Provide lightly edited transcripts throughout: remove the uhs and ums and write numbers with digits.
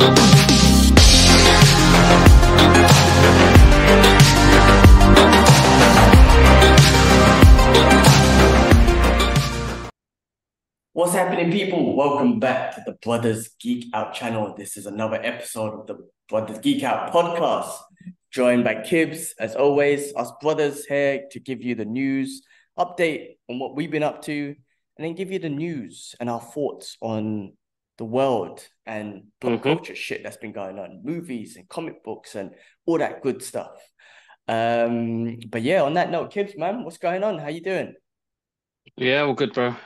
What's happening, people? Welcome back to the Brothers Geek Out channel. This is another episode of the Brothers Geek Out podcast, joined by Kibs, as always. Us brothers here to give you the news update on what we've been up to, and then give you the news and our thoughts on the world and pop culture shit that's been going on, movies and comic books and all that good stuff. But yeah, on that note, Kibs, man, what's going on? How you doing? Yeah, well, good, bro.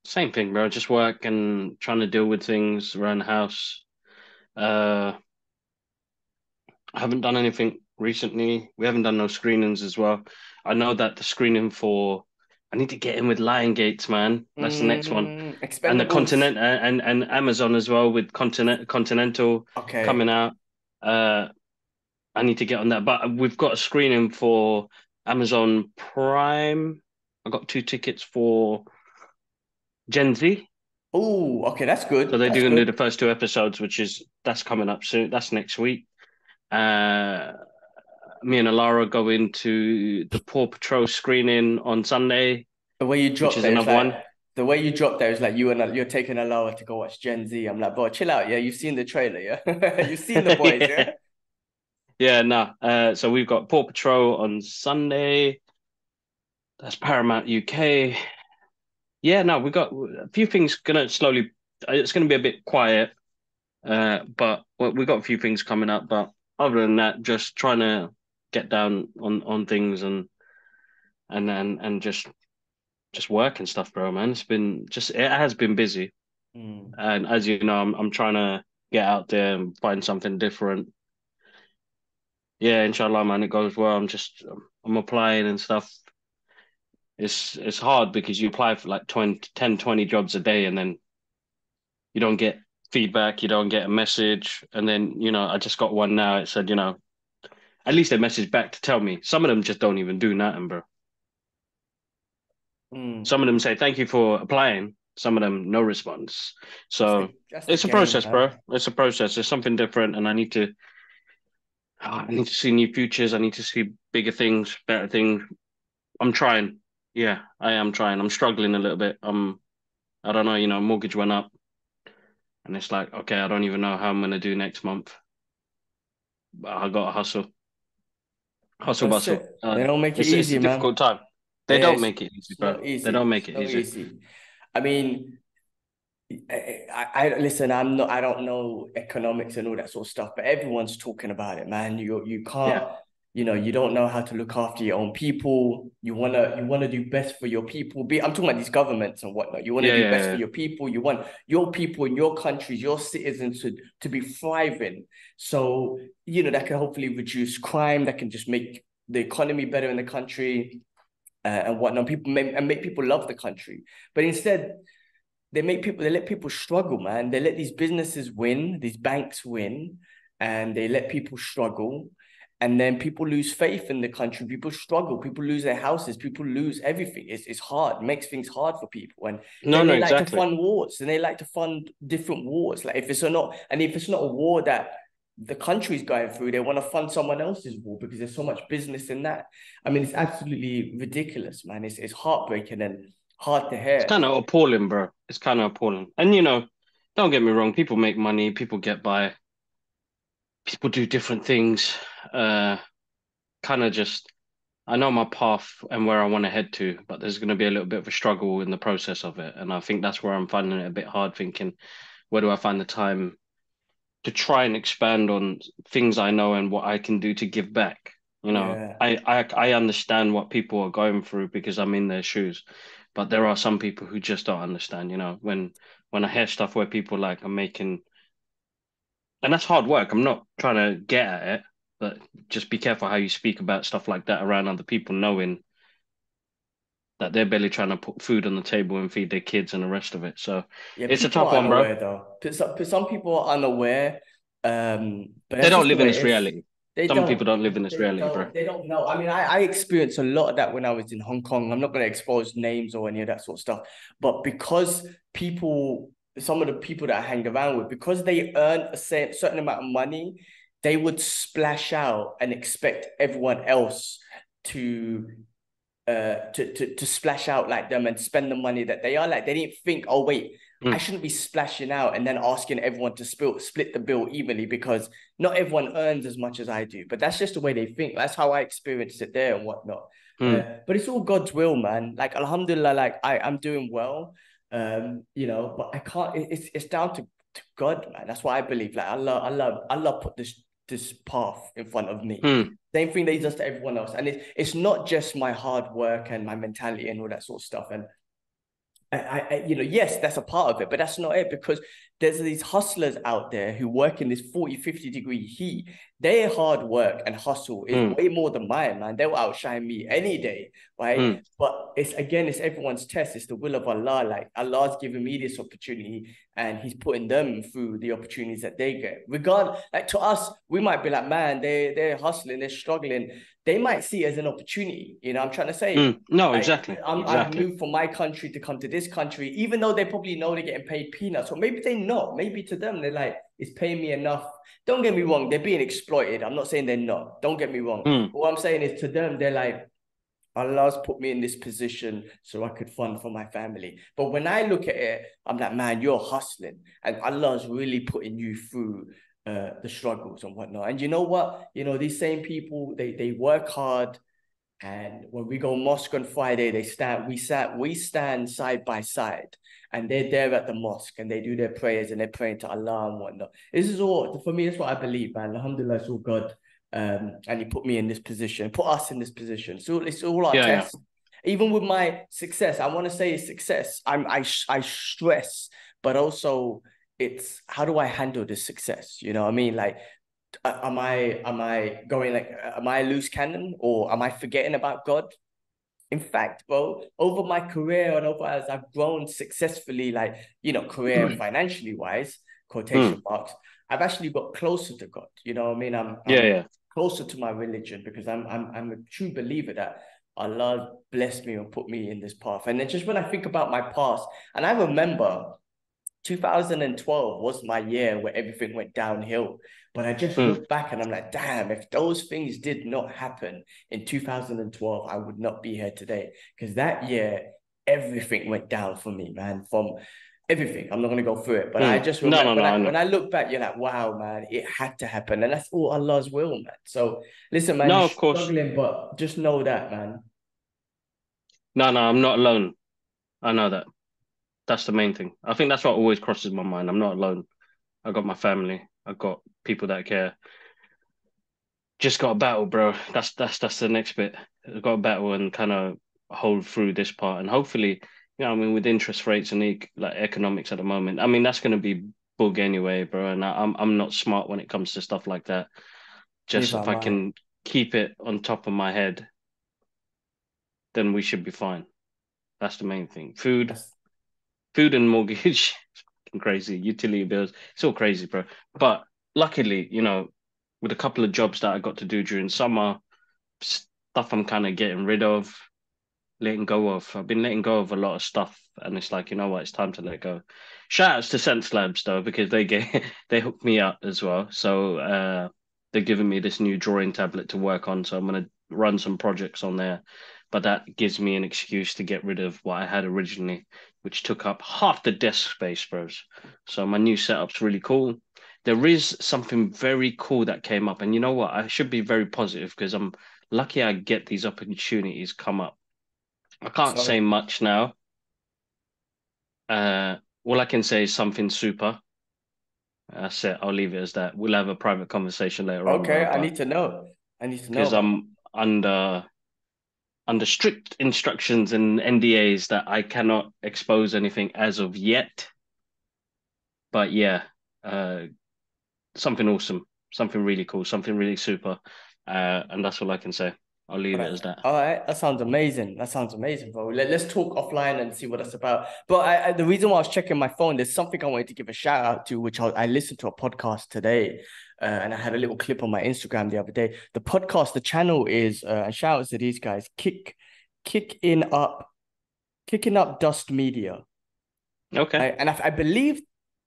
Same thing, bro. Just work and trying to deal with things around the house. I haven't done anything recently. We haven't done no screenings as well. I know that the screening for I need to get in with Lion Gates, man. That's the next one. And the Expendables. Continent and Amazon as well with Continental Okay. coming out. I need to get on that. But we've got a screening for Amazon Prime. I got 2 tickets for Gen Z. Oh, okay, that's good. So they're That's doing good. the first 2 episodes, that's coming up soon. That's next week. Me and Alara go into the Paw Patrol screening on Sunday, The way you which dropped is there, it's another like one. the way you dropped there is like you're taking a lower to go watch Gen Z. I'm like, bro, chill out, yeah. You've seen the trailer, yeah. You've seen the boys, yeah. Yeah, no. So we've got Paw Patrol on Sunday. That's Paramount UK. Yeah, no, we got a few things gonna slowly. It's gonna be a bit quiet, but we got a few things coming up. But other than that, just trying to get down on things and just work and stuff, bro, man. It has been busy. Mm. And as you know, I'm trying to get out there and find something different. Yeah, inshallah, man, it goes well. I'm applying and stuff. It's hard because you apply for like 20 jobs a day and then you don't get feedback, you don't get a message. And then, I just got one now. It said, at least they messaged back to tell me. Some of them just don't even do nothing, bro. Mm. Some of them say, thank you for applying. Some of them, no response. So That's the it's a game, process, bro. man. It's a process. It's something different. And I need to see new futures. I need to see bigger things, better things. I'm trying. Yeah, I am trying. I'm struggling a little bit. I don't know, mortgage went up and it's like, okay, I don't even know how I'm gonna do next month. But I gotta hustle. Hustle That's bustle. it. They don't make it It's a easy, man. difficult time. They Yeah, don't it's, make it easy, it's bro. not They easy. don't make It's it not easy. easy. I mean, I listen. I don't know economics and all that sort of stuff, but everyone's talking about it, man. You Yeah. can't, you don't know how to look after your own people. You wanna do best for your people. I'm talking about these governments and whatnot. You want to Yeah, do yeah, best for yeah. your people. You want your people in your countries, your citizens to be thriving. So that can hopefully reduce crime. That can just make the economy better in the country and whatnot. Make people love the country. But instead they let people struggle, man. They let these businesses win, these banks win, and they let people struggle. And then people lose faith in the country. People struggle. People lose their houses. People lose everything. It's hard. It makes things hard for people. And No, then no, they like to exactly. fund wars. And they like to fund different wars. Like if it's not a war that the country's going through, they want to fund someone else's war because there's so much business in that. I mean, it's absolutely ridiculous, man. It's heartbreaking and hard to It's hear. kind of appalling, bro. It's kind of appalling. And don't get me wrong, people make money, people get by, people do different things. Uh, kind of just I know my path and where I want to head to, but there's going to be a little bit of a struggle in the process of it. And I think that's where I'm finding it a bit hard thinking, where do I find the time to try and expand on things I know and what I can do to give back? Yeah. I understand what people are going through because I'm in their shoes, but there are some people who just don't understand, when I hear stuff where people like are making, and that's hard work. I'm not trying to get at it, but just be careful how you speak about stuff like that around other people, knowing that they're barely trying to put food on the table and feed their kids and the rest of it. So Yeah, it's a people tough are one, bro. unaware though. Some people are unaware, but They that's don't just the live in way this it is. reality. They Some people don't. don't live in this reality, bro. They don't know. I mean, I experienced a lot of that when I was in Hong Kong. I'm not going to expose names or any of that sort of stuff, but because people some of the people that I hang around with, because they earn a certain amount of money, they would splash out and expect everyone else to splash out like them and spend the money that they are. Like, they didn't think, oh wait, I shouldn't be splashing out and then asking everyone to split the bill evenly, because not everyone earns as much as I do. But that's just the way they think. That's how I experienced it there and whatnot. But it's all God's will, man. Like, alhamdulillah, like I'm doing well. But I can't. It's down to God, man. That's what I believe. Like, Allah put this path in front of me. Same thing that he does to everyone else. And it's not just my hard work and my mentality and all that sort of stuff. And yes, that's a part of it, but that's not it, because there's these hustlers out there who work in this 40, 50 degree heat. Their hard work and hustle is way more than mine, man. They'll outshine me any day, right? But it's everyone's test. It's the will of Allah. Like, Allah's giving me this opportunity and he's putting them through the opportunities that they get. Like, to us, we might be like, man, they're hustling, they're struggling. They might see it as an opportunity. You know what I'm trying to say? No, like, exactly. I've moved from my country to come to this country, even though they probably know they're getting paid peanuts, or maybe they're not. Maybe to them, they're like, it's paying me enough. Don't get me wrong, they're being exploited. I'm not saying they're not. Don't get me wrong. But what I'm saying is, to them, they're like, Allah's put me in this position so I could fund for my family. But when I look at it, I'm like, man, you're hustling. And Allah's really putting you through the struggles and whatnot. And you know what? These same people, they work hard. And when we go mosque on Friday, we stand side by side, and they're there at the mosque and they do their prayers and they're praying to Allah and whatnot. This is all, for me, that's what I believe, man. Alhamdulillah, it's all God. And he put me in this position, put us in this position. So it's all our test. Even with my success, I want to say it's success. I stress, but also it's, how do I handle this success? You know what I mean? Like, am I going, like, am I a loose cannon, or am I forgetting about God? In fact, bro, over my career and over as I've grown successfully, like, career financially wise, quotation marks, I've actually got closer to God. You know what I mean? I'm closer to my religion, because I'm a true believer that Allah blessed me and put me in this path. And then just when I think about my past, and I remember 2012 was my year where everything went downhill. But I just look back and I'm like, damn, if those things did not happen in 2012, I would not be here today. Because that year, everything went down for me, man, from everything. I'm not going to go through it. But I just remember when I look back, you're like, wow, man, it had to happen. And that's all Allah's will, man. So listen, man, you're struggling, but just know that, man. No, I'm not alone. I know that. That's the main thing. I think that's what always crosses my mind. I'm not alone. I got my family. I got people that care. Just got to battle, bro. That's the next bit. I've got to battle and kind of hold through this part. And hopefully, with interest rates and like economics at the moment, I mean, that's going to be bug anyway, bro. And I'm not smart when it comes to stuff like that. Just if I can keep it on top of my head, then we should be fine. That's the main thing. Food and mortgage, crazy. Utility bills, it's all crazy, bro. But luckily, with a couple of jobs that I got to do during summer, stuff I'm kind of getting rid of, letting go of. I've been letting go of a lot of stuff, and it's like, you know what, it's time to let go. Shout outs to Sense Labs though, because they hooked me up as well. So they're giving me this new drawing tablet to work on, so I'm gonna run some projects on there. But that gives me an excuse to get rid of what I had originally, which took up half the desk space, bros. So my new setup's really cool. There is something very cool that came up. And you know what? I should be very positive, because I'm lucky I get these opportunities come up. I can't say much now. All I can say is something super. That's it. I'll leave it as that. We'll have a private conversation later on. Okay, I need to know. Because I'm under strict instructions and NDAs that I cannot expose anything as of yet. But yeah, something awesome, something really cool, something really super. And that's all I can say. I'll leave it as that. All right, that sounds amazing. Bro. Let's talk offline and see what that's about. But the reason why I was checking my phone, there's something I wanted to give a shout out to, which I listened to a podcast today, and I had a little clip on my Instagram the other day. The podcast, the channel is, and shout out to these guys, Kickinupdustmedia. Okay. And I believe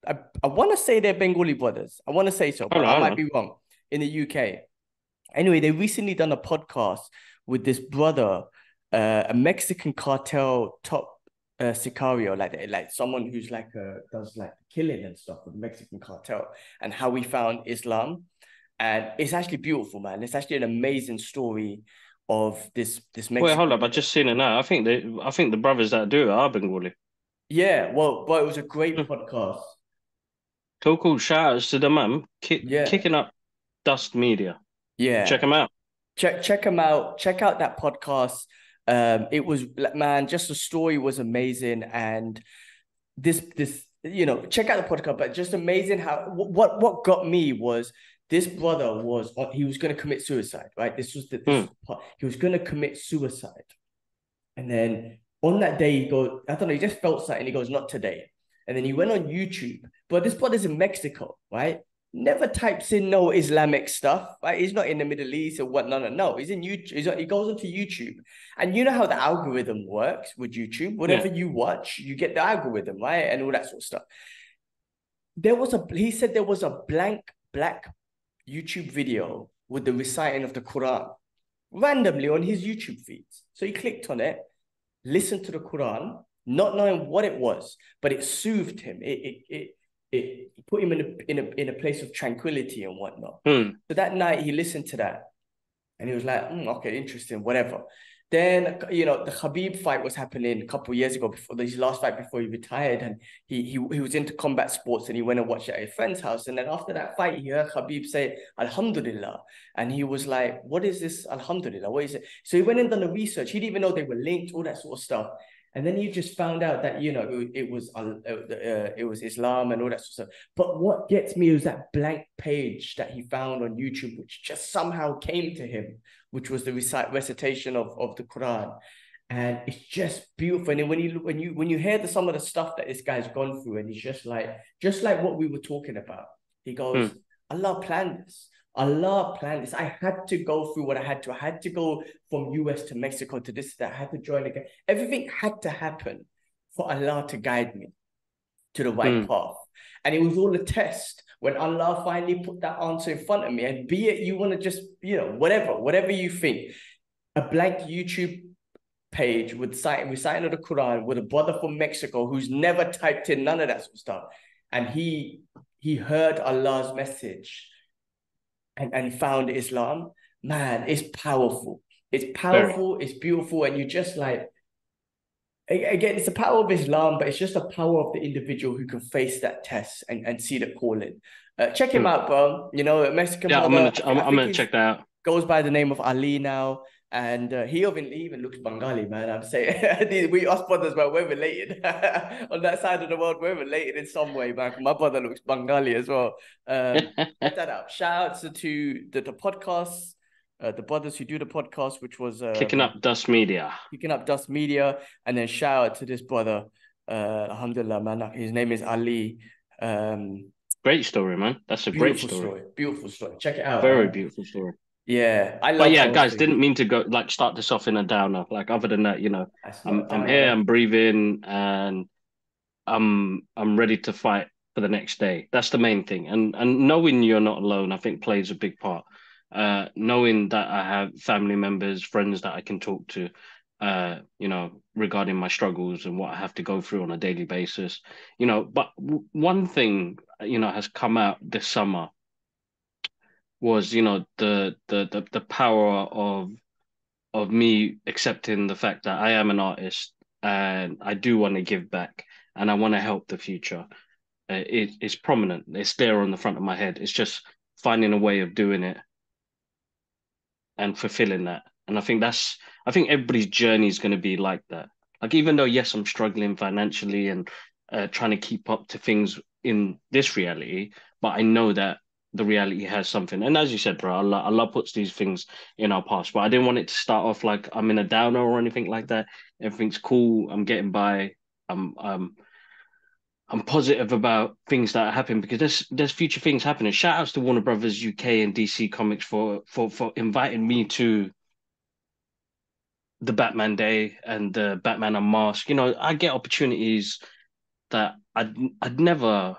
I want to say they're Bengali brothers. I want to say so, but I might be wrong. In the UK. Anyway, they recently done a podcast with this brother, a Mexican cartel top sicario, like someone who's like does like killing and stuff with Mexican cartel, and how we found Islam. And it's actually beautiful, man. It's actually an amazing story of this Mexican. Wait, hold up! I just seen it now. I think the brothers that do it are Bengali. Yeah, well, but it was a great podcast. Cool. Shout outs to the man. Kicking up Dust Media. Yeah, check them out. Check them out. Check out that podcast. It was, man, just the story was amazing, and this check out the podcast. But just amazing how what got me was this brother he was going to commit suicide, right? This was part. He was going to commit suicide, and then on that day he goes, I don't know, he just felt something. He goes, not today, and then he went on YouTube. But this brother's in Mexico, right? Never types in no Islamic stuff, right? He's not in the Middle East or whatnot. No, he's in YouTube. He goes onto YouTube, and you know how the algorithm works with YouTube. Whatever you watch, you get the algorithm, right, and all that sort of stuff. He said there was a blank black YouTube video with the reciting of the Quran randomly on his YouTube feeds. So he clicked on it, listened to the Quran, not knowing what it was, but it soothed him. It put him in a place of tranquility and whatnot. So that night he listened to that, and he was like, okay, interesting, whatever. Then, the Khabib fight was happening a couple of years ago, before his last fight before he retired, and he was into combat sports, and he went and watched it at a friend's house. And then after that fight, he heard Khabib say, Alhamdulillah. And he was like, what is this Alhamdulillah? What is it? So he went and done the research. He didn't even know they were linked, all that sort of stuff. And then you just found out that, it was Islam and all that sort of stuff. But what gets me was that blank page that he found on YouTube, which just somehow came to him, which was the recitation of the Quran. And it's just beautiful. And then when you hear some of the stuff that this guy's gone through, and he's just like what we were talking about, he goes, Allah planned this. Allah planned this. I had to go through what I had to. I had to go from US to Mexico to this, that. I had to join again. Everything had to happen for Allah to guide me to the right path. And it was all a test when Allah finally put that answer in front of me. And be it you want to just, whatever you think, a blank YouTube page with reciting of the Quran with a brother from Mexico who's never typed in none of that sort of stuff. And he heard Allah's message and found Islam. Man, it's powerful. It's powerful, it's beautiful, and you just like, again, it's the power of Islam, but it's just the power of the individual who can face that test and see the calling. Check him out, bro. Mexican brother. I'm gonna check that out. Goes by the name of Ali now, and he even looks Bengali, man. I'm saying we us brothers, man, we're related on that side of the world. We're related in some way, man. My brother looks Bengali as well. Check that out. Shout out to the podcast, the brothers who do the podcast, which was Kicking Up Dust Media. And then shout out to this brother, alhamdulillah, man. His name is Ali. Great story, man. That's a great story. Beautiful story. Check it out. Very beautiful story. Yeah, guys, didn't mean to go start this off in a downer. Like, other than that, I'm here, I'm breathing, and I'm ready to fight for the next day. That's the main thing. And knowing you're not alone, I think, plays a big part. Knowing that I have family members, friends that I can talk to, regarding my struggles and what I have to go through on a daily basis. But one thing, has come out this summer was, the power of me accepting the fact that I am an artist and I do want to give back and I want to help the future. It's prominent. It's there on the front of my head. It's just finding a way of doing it and fulfilling that. And I think everybody's journey is going to be like that. Like, even though, yes, I'm struggling financially and trying to keep up to things in this reality, but I know that the reality has something. And as you said, bro, Allah puts these things in our past. But I didn't want it to start off like I'm in a downer or anything like that. Everything's cool. I'm getting by. I'm positive about things that are happening because there's future things happening. Shout outs to Warner Brothers UK and DC Comics for inviting me to the Batman Day and the Batman Unmasked. I get opportunities that I'd never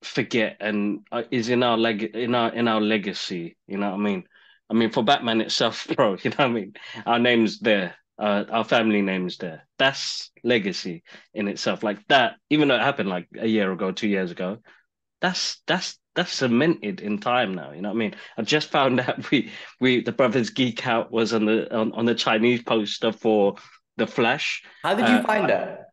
forget and is in our legacy. You know what I mean? I mean, for Batman itself, bro. You know what I mean? Our name's there. Our family name's there. That's legacy in itself. Like that, even though it happened like a year ago, 2 years ago, that's cemented in time now. You know what I mean? I just found out we the brothers Geek Out was on the Chinese poster for the Flash. How did you find that?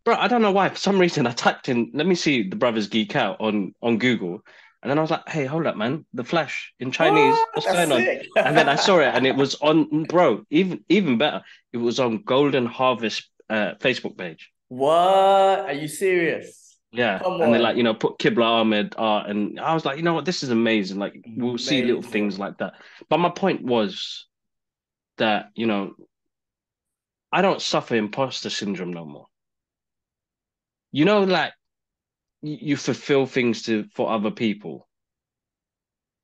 Bro, I don't know why. For some reason, I typed in, let me see the brothers Geek Out on Google. And then I was like, hey, hold up, man. The Flash in Chinese, What? what's That's going on? sick. And then I saw it and it was on, bro, even better. It was on Golden Harvest Facebook page. What? Are you serious? Yeah. Come And they like, on. put Qibla Ahmed art. And I was like, you know what? This is amazing. Like, we'll see little things Amazing. like that. But my point was that, I don't suffer imposter syndrome no more. Like, you fulfill things for other people.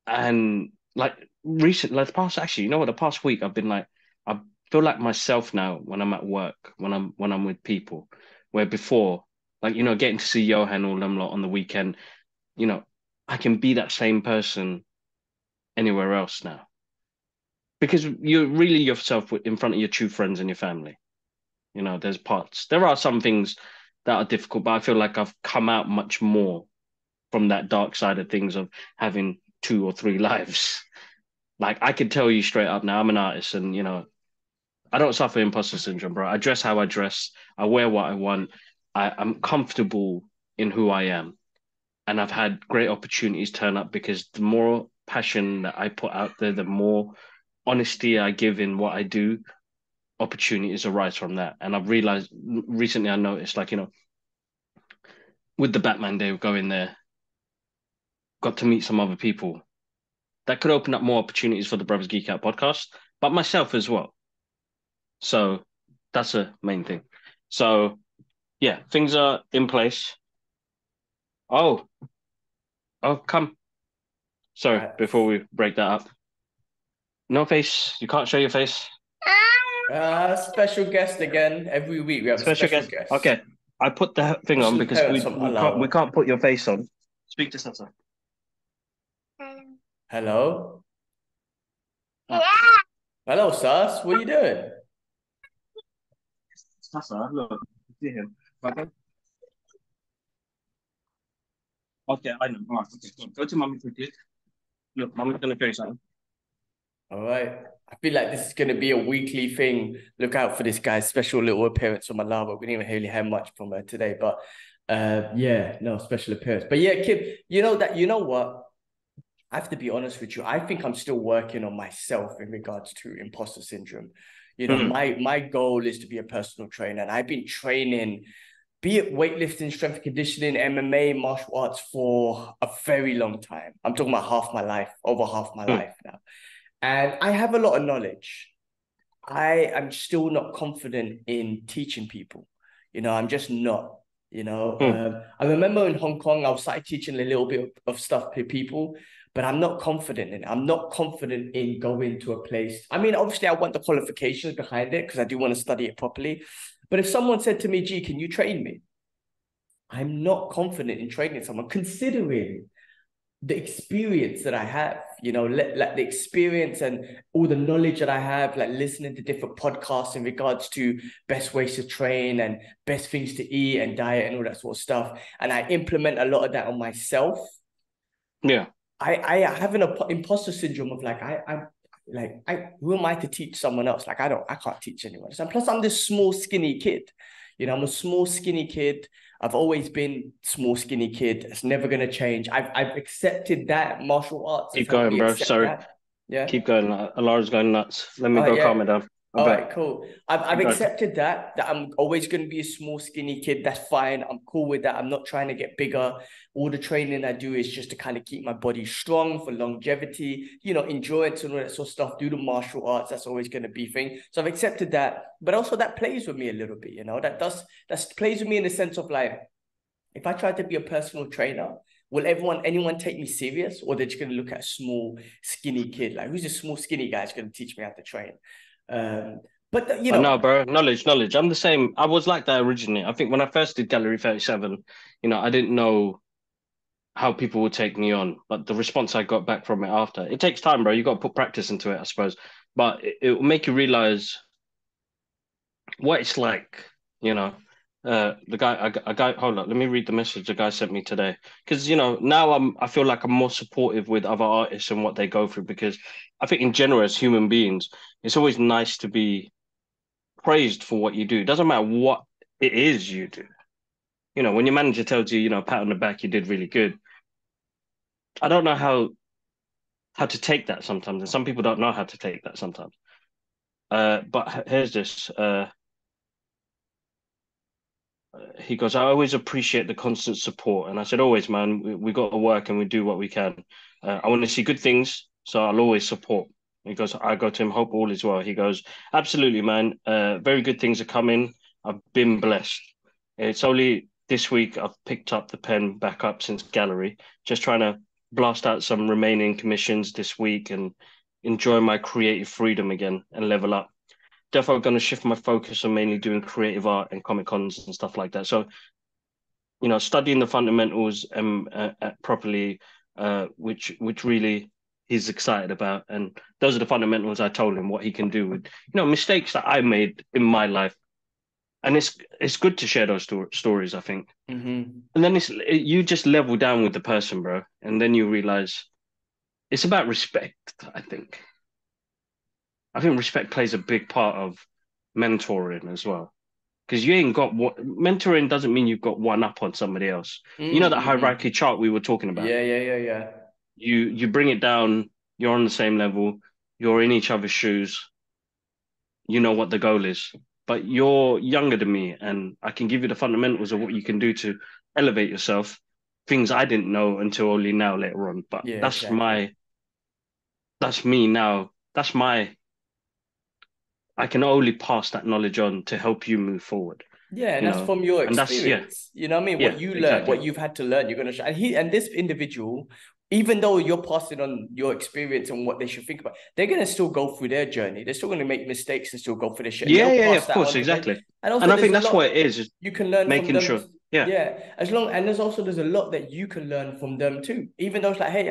And like the past actually, the past week I've been like, I feel like myself now when I'm at work, when I'm with people, where before, like, getting to see Johan or them lot on the weekend, I can be that same person anywhere else now. Because you're really yourself in front of your true friends and your family. There are some things that are difficult, but I feel like I've come out much more from that dark side of things of having 2 or 3 lives. Like, I can tell you straight up now, I'm an artist and, I don't suffer imposter syndrome, bro. I dress how I dress. I wear what I want. I'm comfortable in who I am. And I've had great opportunities turn up because the more passion that I put out there, the more honesty I give in what I do, opportunities arise from that. And I've realized recently, I noticed, like, with the Batman Day, going there, got to meet some other people that could open up more opportunities for the Brothers Geek Out podcast, but myself as well. So that's a main thing. So yeah, things are in place. Oh, come. Sorry, before we break that up. No face. You can't show your face. Special guest again. Every week we have a Special special guest. guest. Okay, I put the thing on Special because appearance we from we can't we Allah. can't put your face on. Speak to Sasa. Hello? Hello, Sus. What are you doing? Sasa, look, see him. Okay. Okay, I know. All right, okay, go to mommy quickly. Look, mommy's gonna show you something. All right. I feel like this is going to be a weekly thing. Look out for this guy's special little appearance from Allah, but we didn't even really have much from her today. But yeah, no special appearance. But yeah, Kib, you know what? I have to be honest with you. I think I'm still working on myself in regards to imposter syndrome. My goal is to be a personal trainer, and I've been training, be it weightlifting, strength and conditioning, MMA, martial arts for a very long time. I'm talking about half my life, over half my life now. And I have a lot of knowledge. I am still not confident in teaching people. I'm just not. I remember in Hong Kong, I was started teaching a little bit of stuff to people, but I'm not confident in it. I'm not confident in going to a place. I mean, obviously, I want the qualifications behind it because I do want to study it properly. But if someone said to me, "Gee, can you train me?" I'm not confident in training someone, considering the experience that I have, like the experience and all the knowledge that I have, like listening to different podcasts in regards to best ways to train and best things to eat and diet and all that sort of stuff. And I implement a lot of that on myself. Yeah. I have an imposter syndrome of like, who am I to teach someone else? Like, I can't teach anyone. And plus I'm this small, skinny kid. I'm a small, skinny kid. I've always been small, skinny kid. It's never going to change. I've accepted that. Martial arts has Keep helped going, me bro. accept Sorry. that. Yeah. Keep going. Alara's going nuts. Let me Oh, go calm yeah. it down. I All bet. right, cool. I've accepted that I'm always going to be a small, skinny kid. That's fine. I'm cool with that. I'm not trying to get bigger. All the training I do is just to kind of keep my body strong for longevity, endurance and all that sort of stuff. Do the martial arts. That's always going to be a thing. So I've accepted that. But also that plays with me a little bit, that plays with me in the sense of like, if I try to be a personal trainer, will anyone take me serious? Or they're just going to look at a small, skinny kid? Like, who's a small, skinny guy is going to teach me how to train? But I know, bro. Knowledge. I'm the same. I was like that originally. I think when I first did Gallery 37, I didn't know how people will take me on, but the response I got back from it after, it takes time, bro. You got to put practice into it, I suppose. But it will make you realize what it's like, you know. A guy, hold on, let me read the message the guy sent me today. Because, now I feel like I'm more supportive with other artists and what they go through, because I think in general, as human beings, it's always nice to be praised for what you do. It doesn't matter what it is you do. When your manager tells you, pat on the back, you did really good. I don't know how to take that sometimes, and some people don't know how to take that sometimes. But here's this. He goes, I always appreciate the constant support. And I said, always, man, we got to work and we do what we can. I want to see good things, so I'll always support. He goes, I go to him, hope all is well. He goes, absolutely, man. Very good things are coming. I've been blessed. It's only this week I've picked up the pen back up since gallery, just trying to blast out some remaining commissions this week and enjoy my creative freedom again and level up. Definitely going to shift my focus on mainly doing creative art and comic cons and stuff like that. So, studying the fundamentals properly, which really he's excited about, and those are the fundamentals I told him what he can do with mistakes that I made in my life, and it's good to share those stories, I think. Mm-hmm. And then you just level down with the person, bro, and then you realize it's about respect. I think respect plays a big part of mentoring as well. Because you ain't got what mentoring doesn't mean you've got one up on somebody else. You know that hierarchy chart we were talking about? Yeah. You bring it down, you're on the same level, you're in each other's shoes, you know what the goal is. But you're younger than me, and I can give you the fundamentals of what you can do to elevate yourself. Things I didn't know until only now later on. But Yeah, that's exactly. me now. I can only pass that knowledge on to help you move forward, Yeah, and that's from your and that's, yeah, experience. You know what I mean? yeah, What you learned, exactly. what you've had to learn, you're gonna show. And this individual, even though you're passing on your experience and what they should think about, they're gonna still go through their journey. They're still gonna make mistakes and still go through their shit, and Yeah, they'll yeah, yeah, pass of that course, on to them. exactly. And And also, I there's think a that's what lot it is you can learn from making them. sure. Yeah. Yeah, and there's a lot that you can learn from them too. Even though it's like, hey,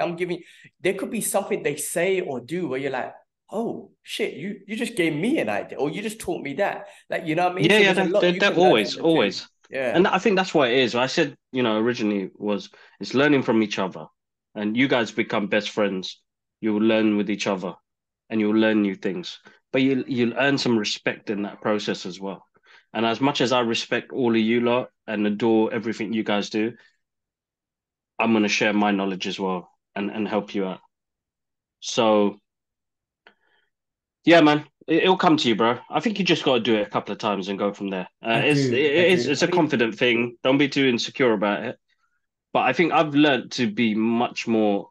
there could be something they say or do where you're like, oh shit, you just gave me an idea, or you just taught me that. Like, you know what I mean? Yeah, So yeah, there's a lot you they're can learn from always, them too. always. And Yeah. I think that's what it is. I said, originally was it's learning from each other. And you guys become best friends. You will learn with each other and you'll learn new things. But you'll earn some respect in that process as well. And as much as I respect all of you lot and adore everything you guys do, I'm gonna share my knowledge as well and help you out. So yeah, man, it'll come to you, bro. I think you just got to do it a couple of times and go from there. I It's do. a confident thing. Don't be too insecure about it. But I think I've learned to be much more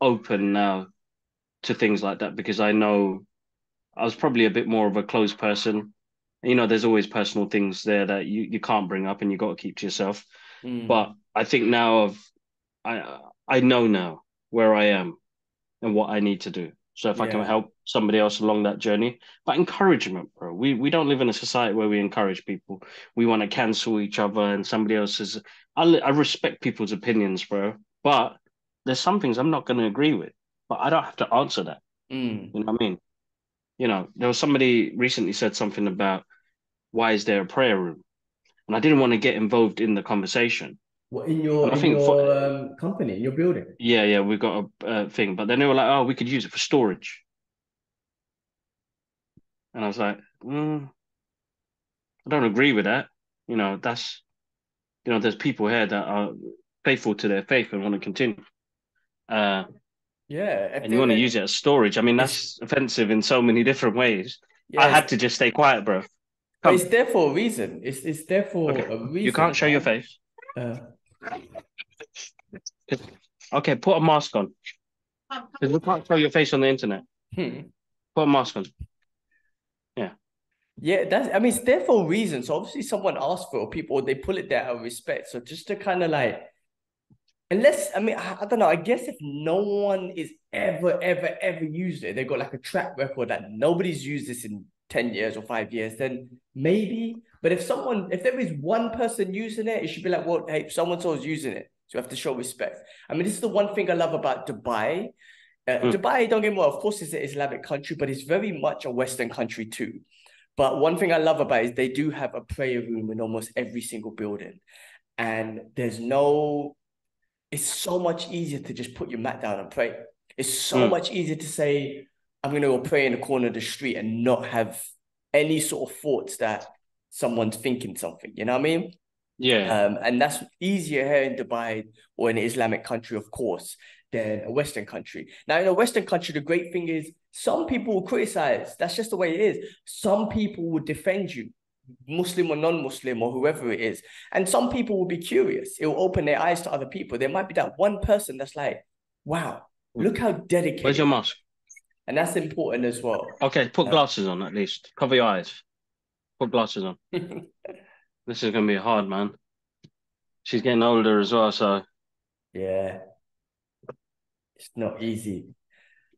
open now to things like that because I know I was probably a bit more of a closed person. There's always personal things there that you can't bring up and you got to keep to yourself. But Mm, I think I know now where I am and what I need to do. So if I can yeah. help somebody else along that journey, but encouragement, bro. We don't live in a society where we encourage people. We want to cancel each other and somebody else's. I respect people's opinions, bro. But there's some things I'm not going to agree with. But I don't have to answer that. You Mm. know what I mean? There was somebody recently said something about why is there a prayer room? And I didn't want to get involved in the conversation. What And I in think your company, in your building? yeah, yeah, we've got a thing. But then they were like, oh, we could use it for storage. And I was like, I don't agree with that. That's there's people here that are faithful to their faith and want to continue. Uh, Yeah, if and you want to use it as storage. I mean, it's that's offensive in so many different ways. yeah, I had to just stay quiet, bro. but it's Come, there for a reason. It's there okay. for a You can't reason, show your man. face. Uh, Okay, put a mask on. Because we can't show your face on the internet. hmm. Put a mask on. Yeah. Yeah, I mean, it's there for a reason. So obviously, someone asked for it, people they pull it there out of respect. So just to kind of like, unless I mean, I don't know. I guess if no one is ever used it, they've got like a track record that nobody's used this in 10 years or 5 years, then maybe. But if there is one person using it, it should be like, well, hey, someone so is using it. So we have to show respect. I mean, this is the one thing I love about Dubai. Dubai, don't get me wrong, of course, it's an Islamic country, but it's very much a Western country too. But one thing I love about it is they do have a prayer room in almost every single building. And it's so much easier to just put your mat down and pray. It's so much easier to say, I'm going to go pray in the corner of the street and not have any sort of thoughts that someone's thinking something. You know what I mean? Yeah. And that's easier here in Dubai or in an Islamic country, of course, than a Western country. Now, in a Western country, the great thing is some people will criticize. That's just the way it is. Some people will defend you, Muslim or non-Muslim or whoever it is. And some people will be curious. It will open their eyes to other people. There might be that one person that's like, wow, look how dedicated. Where's your mask? And that's important as well. Okay, put glasses on at least. Cover your eyes. Put glasses on. This is going to be hard, man. She's getting older as well, so. Yeah. It's not easy.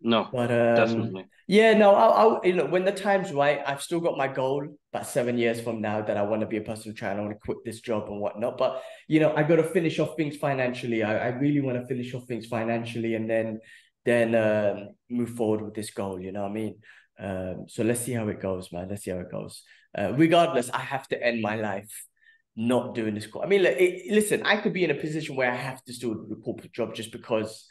No, but definitely. Yeah, no, I'll when the time's right, I've still got my goal about 7 years from now that I want to be a personal trainer. I want to quit this job and whatnot. But I got to finish off things financially. I really want to finish off things financially and then move forward with this goal. You know what I mean? So let's see how it goes, man. Let's see how it goes. Regardless, I have to end my life not doing this. I mean, listen, I could be in a position where I have to still do the corporate job just because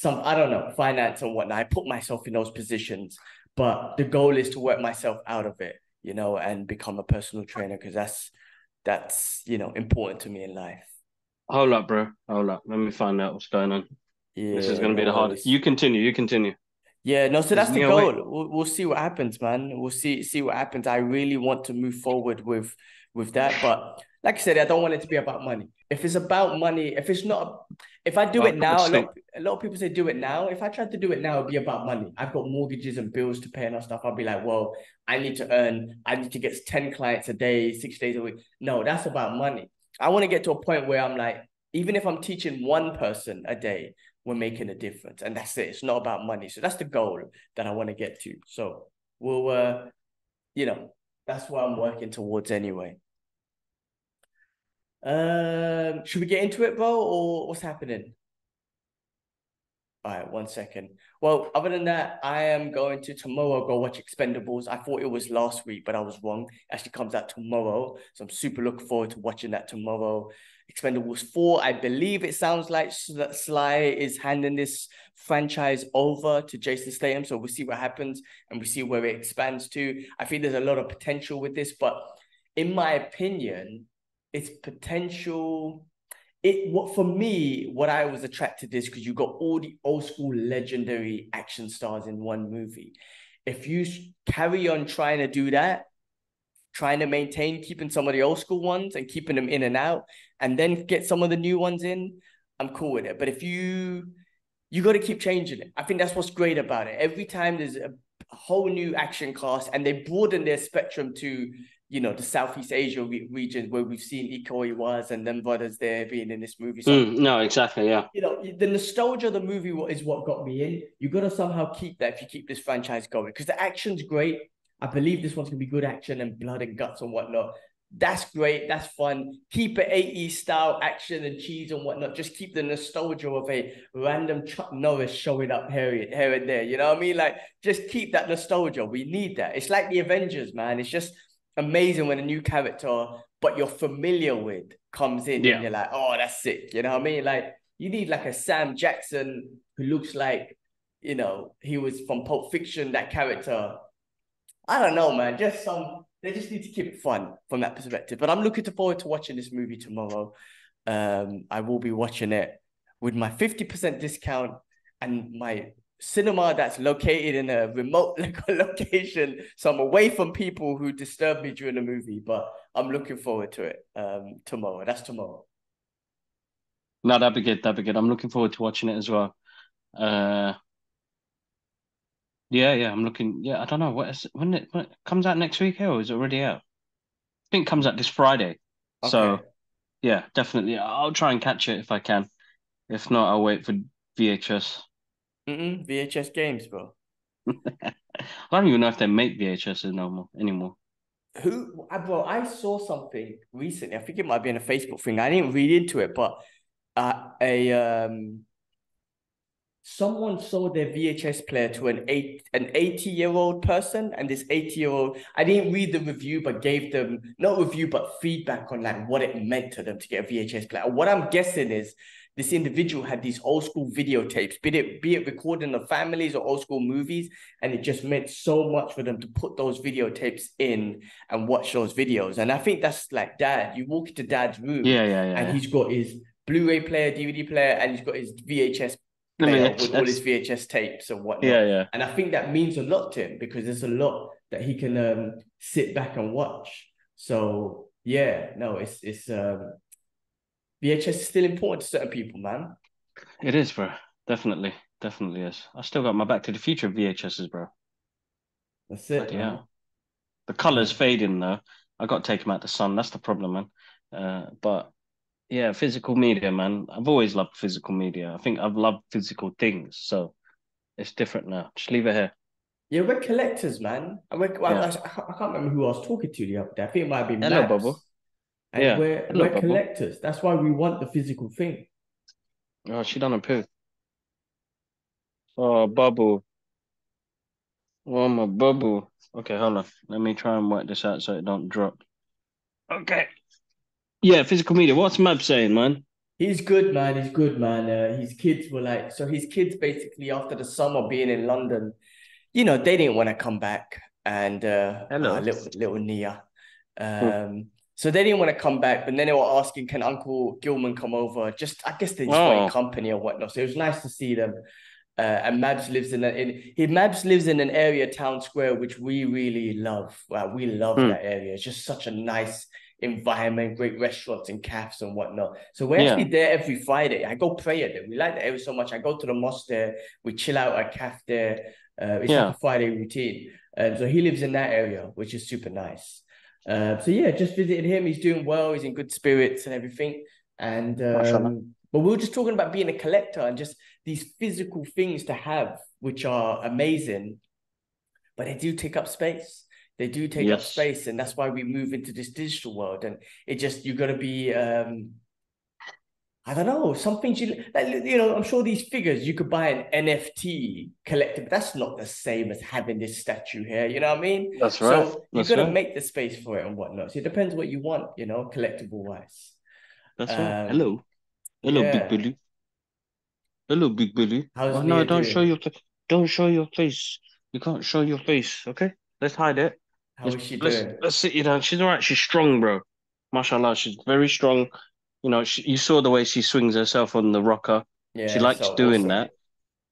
I don't know, finance and whatnot. I put myself in those positions, but the goal is to work myself out of it, and become a personal trainer because that's important to me in life. Hold up, bro. Hold up. Let me find out what's going on. Yeah, this is going to be the hardest. You continue. Yeah, no, so that's the goal. We'll see what happens, man. We'll see what happens. I really want to move forward with that, but like I said, I don't want it to be about money. If it's about money, if I do it now, a lot of people say do it now. If I tried to do it now, it'd be about money. I've got mortgages and bills to pay and all stuff. I'll be like, well, I need to get 10 clients a day, 6 days a week. No, that's about money. I want to get to a point where I'm like, even if I'm teaching one person a day, we're making a difference. And that's it. It's not about money. So that's the goal that I want to get to. So we'll, that's what I'm working towards anyway. Should we get into it, bro, or what's happening? All right, 1 second. Well, other than that, I am going to tomorrow go watch Expendables. I thought it was last week, but I was wrong. It actually comes out tomorrow. So I'm super looking forward to watching that tomorrow. Expendables 4, I believe it sounds like Sly is handing this franchise over to Jason Statham. So we'll see what happens and we'll see where it expands to. I think there's a lot of potential with this, but in my opinion, it's potential. For me, what I was attracted to is because you got all the old school legendary action stars in one movie. If you carry on trying to do that, trying to maintain keeping some of the old school ones and keeping them in and out, and then get some of the new ones in, I'm cool with it. But if you got to keep changing it. I think that's what's great about it. Every time there's a whole new action cast and they broaden their spectrum to the Southeast Asia region where we've seen Iko Iwaz and them brothers there being in this movie. So, no, exactly, yeah. The nostalgia of the movie is what got me in. You got to somehow keep that if you keep this franchise going because the action's great. I believe this one's going to be good action and blood and guts and whatnot. That's great. That's fun. Keep it 80s style action and cheese and whatnot. Just keep the nostalgia of a random Chuck Norris showing up here and there. You know what I mean? Like, just keep that nostalgia. We need that. It's like the Avengers, man. It's just amazing when a new character, but you're familiar with, comes in and you're like, oh, that's sick. You know what I mean? Like, you need like a Sam Jackson who looks like, he was from Pulp Fiction, that character. I don't know, man. They just need to keep it fun from that perspective. But I'm looking forward to watching this movie tomorrow. I will be watching it with my 50% discount and my cinema that's located in a remote location. So I'm away from people who disturb me during the movie, but I'm looking forward to it tomorrow. That's tomorrow. No, that'd be good. I'm looking forward to watching it as well. Yeah, I'm looking. Yeah, I don't know when it comes out next week, or is it already out? I think it comes out this Friday. Okay. So, yeah, definitely. I'll try and catch it if I can. If not, I'll wait for VHS. VHS games, bro. I don't even know if they make VHS anymore. Bro, I saw something recently. I think it might be in a Facebook thing. I didn't read into it, but Someone sold their VHS player to an 80-year-old person, and this 80-year-old, I didn't read the review, but gave them not review but feedback on like what it meant to them to get a VHS player. What I'm guessing is this individual had these old school videotapes, be it recording of families or old school movies, and it just meant so much for them to put those videotapes in and watch those videos. And I think that's like dad. You walk into dad's room, and he's got his Blu-ray player, DVD player, and he's got his VHS player with all his VHS tapes and whatnot. Yeah. And I think that means a lot to him because there's a lot that he can sit back and watch. So yeah, no, it's VHS is still important to certain people, man. It is, bro. Definitely is. I still got my Back to the Future VHSs, bro. That's it. Yeah. The color's fading though. I got to take them out the sun. That's the problem, man. But yeah, physical media, man. I've always loved physical media. I think I've loved physical things, so it's different now. Just leave it here. Yeah, we're collectors, man. I can't remember who I was talking to the other day. I think it might be Hello, Max. Bubble. And we're collectors. That's why we want the physical thing. Oh, she done a poo. Oh, Bubble. Oh, my Bubble. Okay, hold on. Let me try and work this out so it don't drop. Okay. Yeah, physical media. What's Mab saying, man? He's good, man. His kids were like, so his kids basically after the summer being in London, they didn't want to come back. And Hello. Little Nia. So they didn't want to come back, but then they were asking, can Uncle Gilman come over? I guess they just wanted company or whatnot. So it was nice to see them. And Mabs lives in an area, Town Square, which we really love. We love that area. It's just such a nice environment, great restaurants and cafes and whatnot. So we're actually there every Friday. I go pray at it. We like the area so much. I go to the mosque there. We chill out at a cafe there. It's like a Friday routine. So he lives in that area, which is super nice. So yeah, just visited him. He's doing well. He's in good spirits and everything. And but we were just talking about being a collector and just these physical things to have, which are amazing, but they do take up space. They do take up space, and that's why we move into this digital world. And you got to be, I don't know, some things I'm sure these figures, you could buy an NFT collectible. That's not the same as having this statue here. You know what I mean? That's right. So you got to make the space for it and whatnot. So it depends what you want, collectible wise. That's right. Hello, Big Billy. Hello, Big Billy. No, don't show your face. Don't show your face. You can't show your face, okay? Let's hide it. How is she doing? Let's sit you down. She's all right. She's strong, bro. Mashallah, she's very strong. You saw the way she swings herself on the rocker. Yeah, she likes doing that.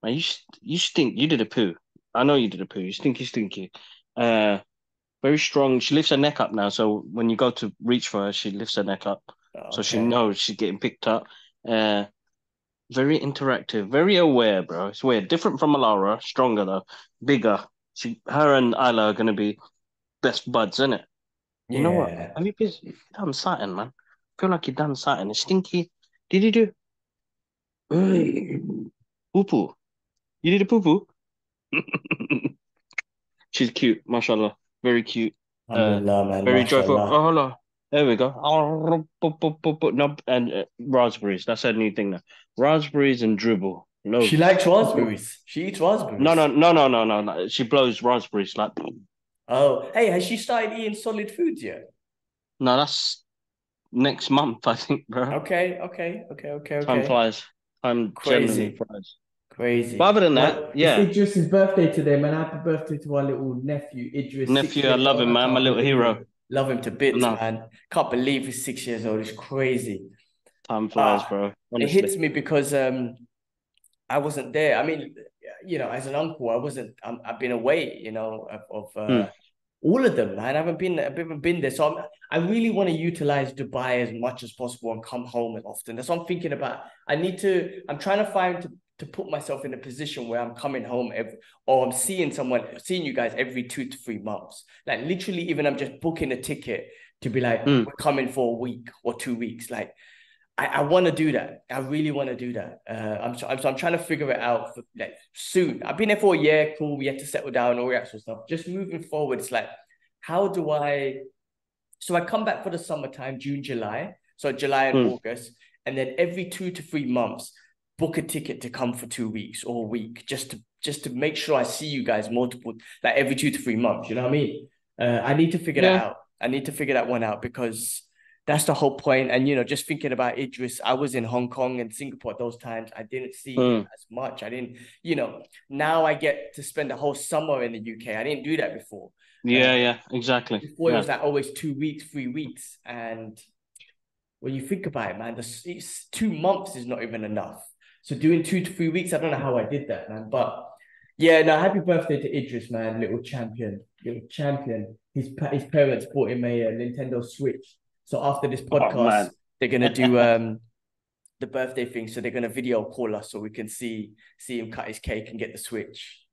Man, you stink. You did a poo. I know you did a poo. You stinky. Very strong. She lifts her neck up now, so when you go to reach for her, she lifts her neck up. So she knows she's getting picked up. Very interactive, very aware, bro. It's weird. Different from Alara, stronger though, bigger. Her and Isla are gonna be best buds, isn't it? You know what? Have you done something, man? I feel like you've done something. It's stinky. Did you do? Poo-poo. You did a poo-poo? She's cute, mashallah. Very cute. Alhamdulillah, man. Very mashallah. joyful. Oh, hello. There we go. No, and raspberries. That's her new thing now. Raspberries and dribble. No. She likes raspberries. She eats raspberries. No. She blows raspberries like. Oh, hey, has she started eating solid foods yet? No, that's next month, I think, bro. Okay. Time flies. Time generally flies. Crazy. But other than that, It's Idris's birthday today, man. Happy birthday to our little nephew, Idris. I love him, man. My little hero. Love him to bits, man. Can't believe he's 6 years old. It's crazy. Time flies, bro. Honestly. It hits me because I wasn't there. I mean, as an uncle, I've been away, all of them, man. I haven't been there. So I really want to utilize Dubai as much as possible and come home as often. That's what I'm thinking about. I'm trying to find to put myself in a position where I'm coming home or I'm seeing you guys every 2 to 3 months. Like literally, even I'm just booking a ticket to be like, we're coming for a week or 2 weeks. Like, I want to do that. I really want to do that. I'm trying to figure it out for, like, soon. I've been there for a year. Cool. We had to settle down, all that sort of stuff. Just moving forward, it's like, so I come back for the summertime, June, July. So July and August. and then every 2 to 3 months, book a ticket to come for 2 weeks or a week, just to make sure I see you guys multiple, like every 2 to 3 months. You know what I mean? I need to figure that out. I need to figure that one out because that's the whole point. And just thinking about Idris, I was in Hong Kong and Singapore those times. I didn't see him as much. I didn't, now I get to spend the whole summer in the UK. I didn't do that before. Yeah, exactly. Before it was like always 2 weeks, 3 weeks. And when you think about it, man, 2 months is not even enough. So doing 2 to 3 weeks, I don't know how I did that, man. But yeah, no, happy birthday to Idris, man. Little champion. His parents bought him a Nintendo Switch. So after this podcast, they're gonna do the birthday thing. So they're gonna video call us so we can see him cut his cake and get the Switch.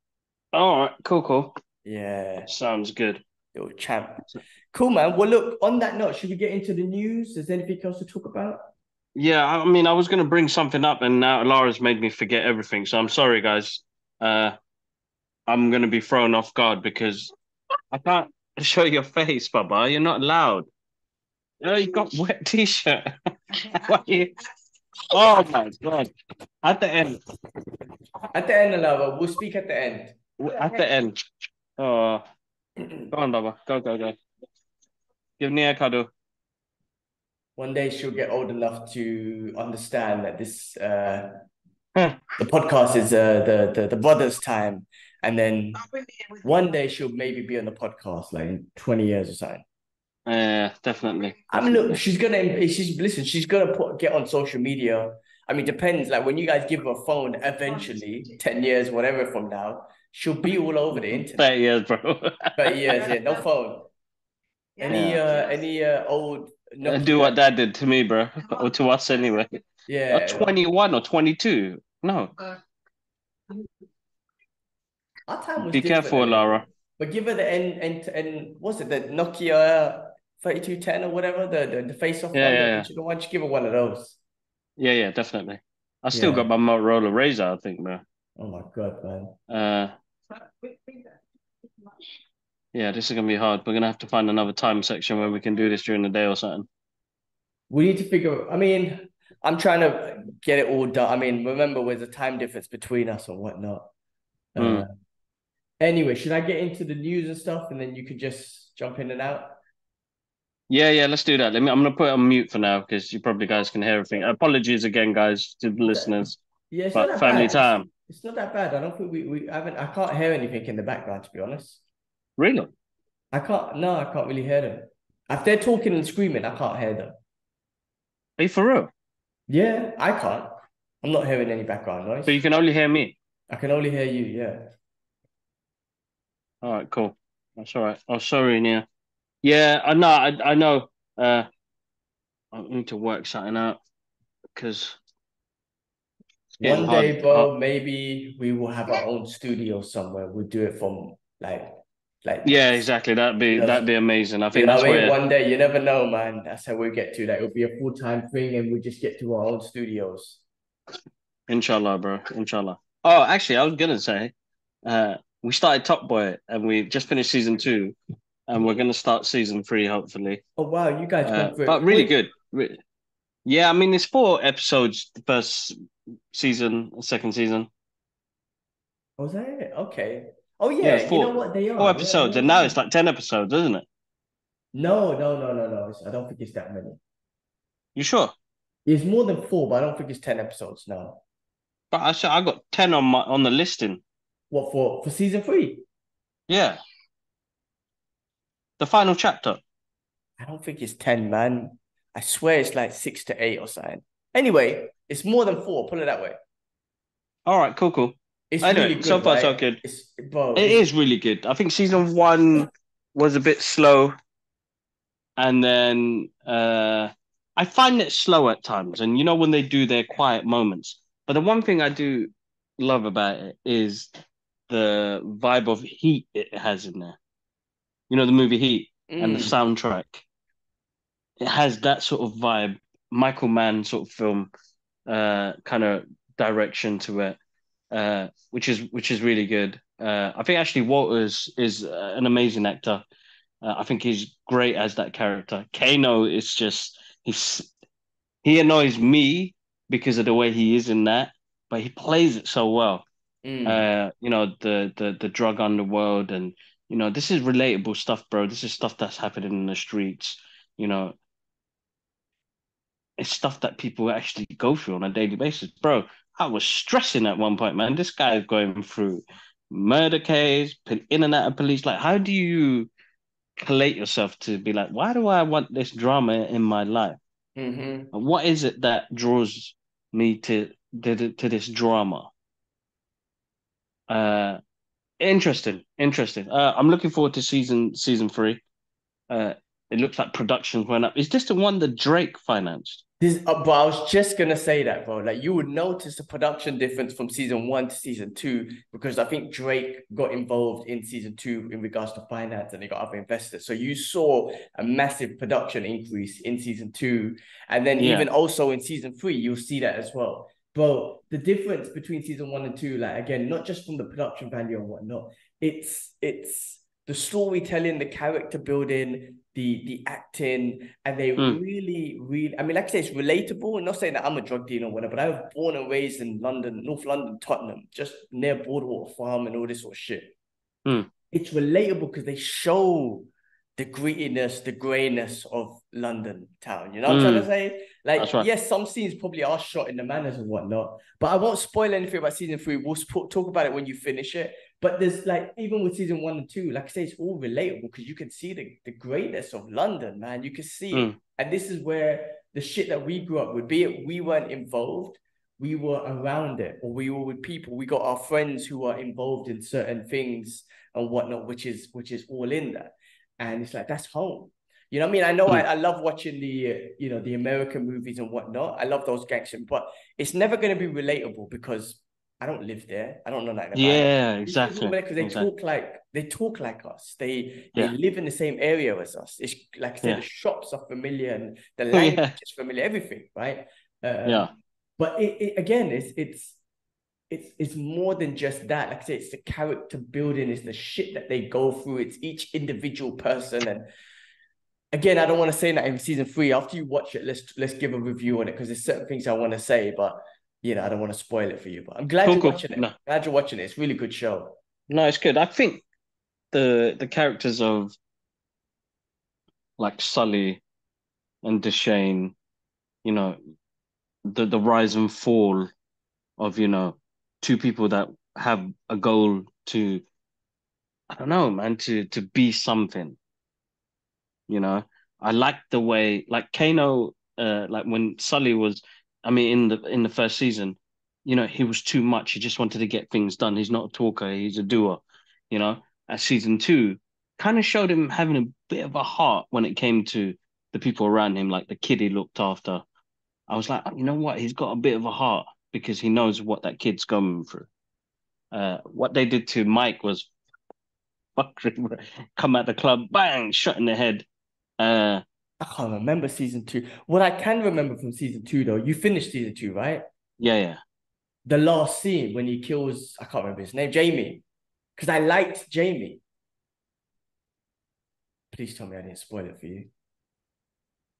All right, cool. Yeah, sounds good. Little champ. Cool, man. Well, look. On that note, should we get into the news? Is there anything else to talk about? Yeah, I mean, I was gonna bring something up, and now Lara's made me forget everything. So I'm sorry, guys. I'm gonna be thrown off guard because I can't show your face, Baba. You're not allowed. Oh, you got wet t-shirt. Oh my God. At the end. At the end, Lava. We'll speak at the end. At the end. Oh. Go on, Baba. Go. Give me a cuddle. One day she'll get old enough to understand that this the podcast is the brother's time. And then one day she'll maybe be on the podcast, like in 20 years or something. Yeah, definitely. I mean, look, she's gonna get on social media. I mean, depends. Like when you guys give her a phone, eventually, 10 years, whatever from now, she'll be all over the internet. 30 years, bro. 30 years, yeah, no phone. Any old do what Dad did to me, bro, or to us anyway. Yeah, 21 or 22. No. Our time was Be careful, anyway. Lara. But give her the N what's it, the Nokia 3210 or whatever, the face-off one, the digital one. Just give her one of those. Yeah, definitely. I still got my Motorola Razr, I think, bro. Oh my God, man. Yeah, this is gonna be hard. We're gonna have to find another time section where we can do this during the day or something. We need to figure. I mean, I'm trying to get it all done. I mean, remember, there's a time difference between us and whatnot. Anyway, should I get into the news and stuff, and then you could just jump in and out? Yeah, let's do that. I'm gonna put it on mute for now because you probably guys can hear everything. Apologies again, guys, to the listeners. Yeah, it's but not that family bad. time. It's not that bad. I don't think we haven't. I can't hear anything in the background, to be honest. Really? I can't really hear them. If they're talking and screaming, I can't hear them. Are you for real? Yeah, I can't. I'm not hearing any background noise. But you can only hear me. I can only hear you, yeah. All right, cool. That's all right. Oh, sorry, Nia. Yeah, I know. I need to work something out because one day, bro, maybe we will have our own studio somewhere. We'll do it from like yeah, exactly. That'd be amazing. I think that's where one day, you never know, man. That's how we get to that. It'll be a full-time thing, and we just get to our own studios. Inshallah, bro. Inshallah. Oh, actually, I was gonna say, we started Top Boy, and we just finished season 2, and we're gonna start season 3 hopefully. Oh wow, you guys went for it. But really good. Yeah, I mean, it's 4 episodes the first season, second season. Was that it? Okay. Oh yeah, 4, you know what they are? 4 episodes, and now it's like 10 episodes, isn't it? No. I don't think it's that many. You sure? It's more than 4, but I don't think it's 10 episodes now. But I got 10 on the listing. What for season 3? Yeah. The final chapter. I don't think it's 10, man. I swear it's like 6 to 8 or something. Anyway, it's more than 4. Put it that way. All right, cool. It's really good, so far, right? so good. It is really good. I think season 1 was a bit slow, and then I find it slow at times. And when they do their quiet moments. But the one thing I do love about it is the vibe of Heat it has in there. The movie Heat and the soundtrack. It has that sort of vibe, Michael Mann sort of film, kind of direction to it, which is really good. I think Ashley Walters is an amazing actor. I think he's great as that character. Kano is just he annoys me because of the way he is in that, but he plays it so well. Mm. The drug underworld, and this is relatable stuff, bro. This is stuff that's happening in the streets. You know, it's stuff that people actually go through on a daily basis, bro. I was stressing at one point, man. This guy is going through murder case, in and out of police. Like, how do you collate yourself to be like, why do I want this drama in my life? Mm-hmm. And what is it that draws me to this drama? Uh, interesting. I'm looking forward to season three. Uh, it looks like productions went up. Is this the one that Drake financed? But I was just gonna say that, bro. Like you would notice the production difference from season one to season two because I think Drake got involved in season two in regards to finance and he got other investors. So you saw a massive production increase in season two, and then Yeah. even also in season three, you'll see that as well. Bro, the difference between season one and two, like again, not just from the production value and whatnot, it's the storytelling, the character building, the acting, and they Mm, really, I mean, like I say, it's relatable. I'm not saying that I'm a drug dealer or whatever, but I was born and raised in London, North London, Tottenham, just near Boardwalk Farm and all this sort of shit. mm, It's relatable because they show the grittiness, the grayness of London town. You know what I'm trying to mm. say? That's Like, right. yes, some scenes probably are shot in the manners and whatnot, but I won't spoil anything about season three. We'll talk about it when you finish it. But there's like, even with season one and two, like I say, it's all relatable because you can see the greatness of London, man. You can see it. Mm, And this is where the shit that we grew up with, be it we weren't involved, we were around it, or we were with people. We got our friends who are involved in certain things and whatnot, which is all in that. And it's like that's home. You know what I mean? I know mm. I love watching the American movies and whatnot. I love those gangsters, but it's never going to be relatable because I don't live there. I don't know nothing about it. Yeah, These people over exactly. there because Exactly. they talk like us. They Yeah. live in the same area as us. It's like I said, the Yeah. shops are familiar and the language Yeah. is familiar, everything, right? Um, Yeah. but again, it's more than just that. Like I say, it's the character building, it's the shit that they go through, it's each individual person. And again, I don't want to say that in season three. After you watch it, let's give a review on it because there's certain things I want to say, but I don't want to spoil it for you. But I'm glad Cool, you're cool. watching it. No, Glad you're watching it. It's a really good show. no, it's good. I think the characters of like Sully and Deshane, you know, the rise and fall of, two people that have a goal to, I don't know, man, to be something, you know. I like the way like Kano, like when Sully was, I mean, in the first season, he was too much. He just wanted to get things done. He's not a talker, he's a doer, you know. At season two, kind of showed him having a bit of a heart when it came to the people around him, like the kid he looked after. I was like, "Oh, you know what? He's got a bit of a heart because he knows what that kid's going through." What they did to Mike was fucking come at the club, bang, shot in the head. Uh, I can't remember season two. What I can remember from season two, though, you finished season two, right? yeah, yeah. The last scene when he kills, I can't remember his name, Jamie, because I liked Jamie. Please tell me I didn't spoil it for you.